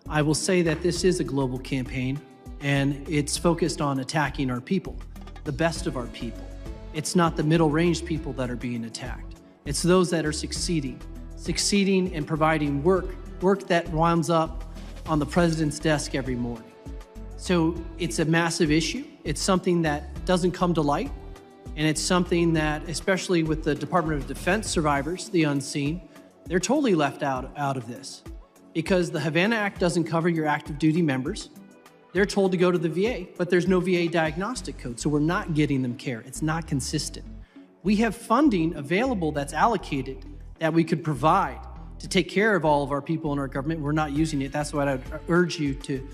I will say that this is a global campaign and it's focused on attacking our people, the best of our people. It's not the middle-range people that are being attacked. It's those that are succeeding and providing work that winds up on the president's desk every morning. So it's a massive issue. It's something that doesn't come to light, and it's something that, especially with the Department of Defense survivors, the unseen, they're totally left out of this because the Havana Act doesn't cover your active duty members. They're told to go to the VA, but there's no VA diagnostic code, so we're not getting them care. It's not consistent. We have funding available that's allocated that we could provide to take care of all of our people in our government. We're not using it. That's what I'd urge you to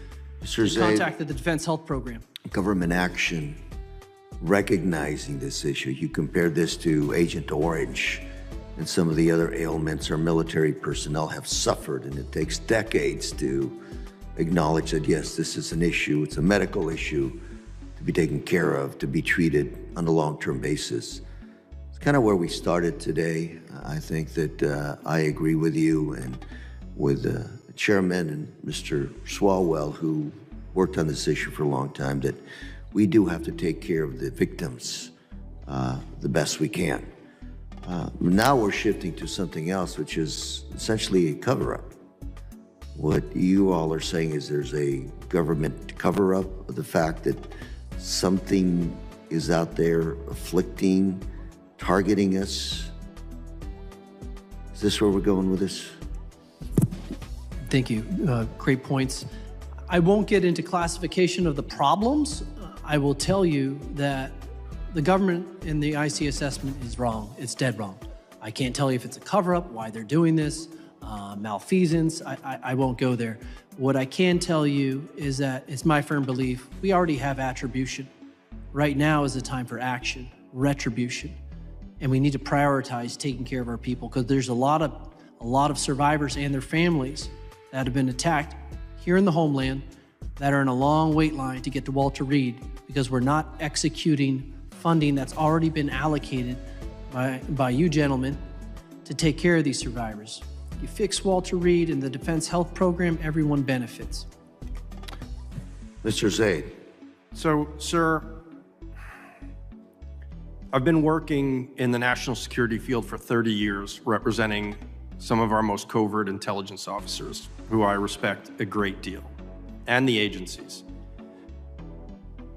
contact the Defense Health Program. Government action recognizing this issue. You compare this to Agent Orange and some of the other ailments our military personnel have suffered, and it takes decades to acknowledge that, yes, this is an issue, it's a medical issue to be taken care of, to be treated on a long-term basis. It's kind of where we started today. I think that I agree with you and with the chairman and Mr. Swalwell, who worked on this issue for a long time, that we do have to take care of the victims the best we can. Now we're shifting to something else, which is essentially a cover-up. What you all are saying is there's a government cover-up of the fact that something is out there afflicting, targeting us. Is this where we're going with this? Thank you. Great points. I won't get into classification of the problems. I will tell you that the government in the IC assessment is wrong. It's dead wrong. I can't tell you if it's a cover-up, why they're doing this, malfeasance. I won't go there. What I can tell you is that it's my firm belief we already have attribution. Right now is the time for action, retribution. And we need to prioritize taking care of our people, because there's a lot of survivors and their families that have been attacked here in the homeland that are in a long wait line to get to Walter Reed because we're not executing funding that's already been allocated by you gentlemen to take care of these survivors. You fix Walter Reed and the Defense Health Program, everyone benefits. Mr. Zaid. So, sir, I've been working in the national security field for 30 years, representing some of our most covert intelligence officers, who I respect a great deal, and the agencies.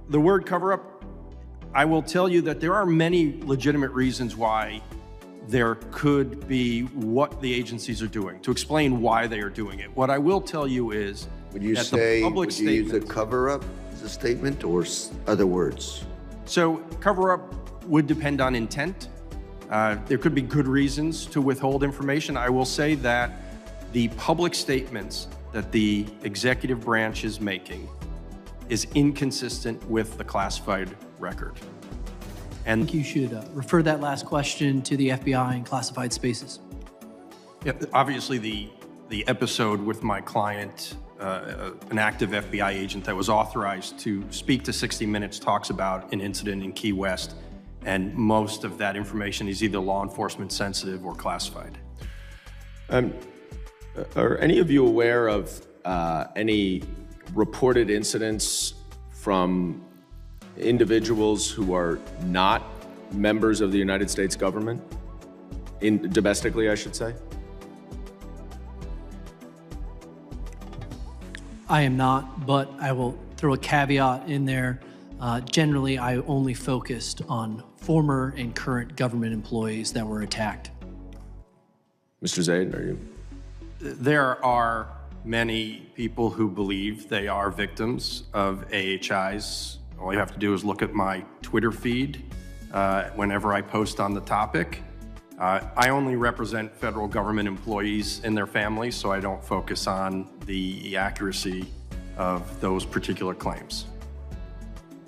The word cover-up, I will tell you that there are many legitimate reasons why there could be what the agencies are doing, to explain why they are doing it. What I will tell you is would you that say, the public would you use a cover-up as a statement or other words? So cover-up would depend on intent. There could be good reasons to withhold information. I will say that the public statements that the executive branch is making is inconsistent with the classified record. And I think you should refer that last question to the FBI and classified spaces. Yeah, obviously the episode with my client, an active FBI agent that was authorized to speak to 60 Minutes, talks about an incident in Key West, and most of that information is either law enforcement sensitive or classified. Are any of you aware of any reported incidents from individuals who are not members of the United States government, domestically, I should say? I am not, but I will throw a caveat in there. Generally, I only focused on former and current government employees that were attacked. Mr. Zaid, are you? There are many people who believe they are victims of AHIs. All you have to do is look at my Twitter feed whenever I post on the topic. I only represent federal government employees and their families, so I don't focus on the accuracy of those particular claims.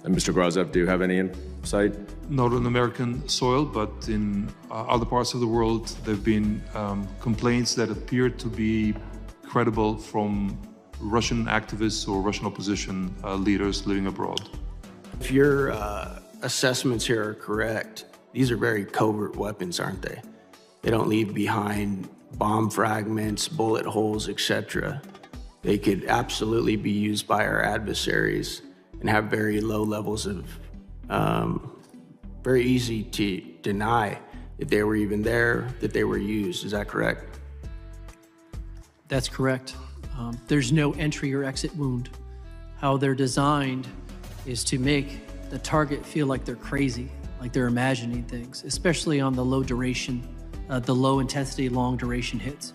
And Mr. Grozev, do you have any insight? Not on American soil, but in other parts of the world, there have been complaints that appear to be credible from Russian activists or Russian opposition leaders living abroad. If your assessments here are correct, these are very covert weapons, aren't they? They don't leave behind bomb fragments, bullet holes, etc. They could absolutely be used by our adversaries and have very low levels of, very easy to deny that they were even there, that they were used. Is that correct? That's correct. There's no entry or exit wound. How they're designed is to make the target feel like they're crazy, like they're imagining things, especially on the low duration, the low intensity, long duration hits.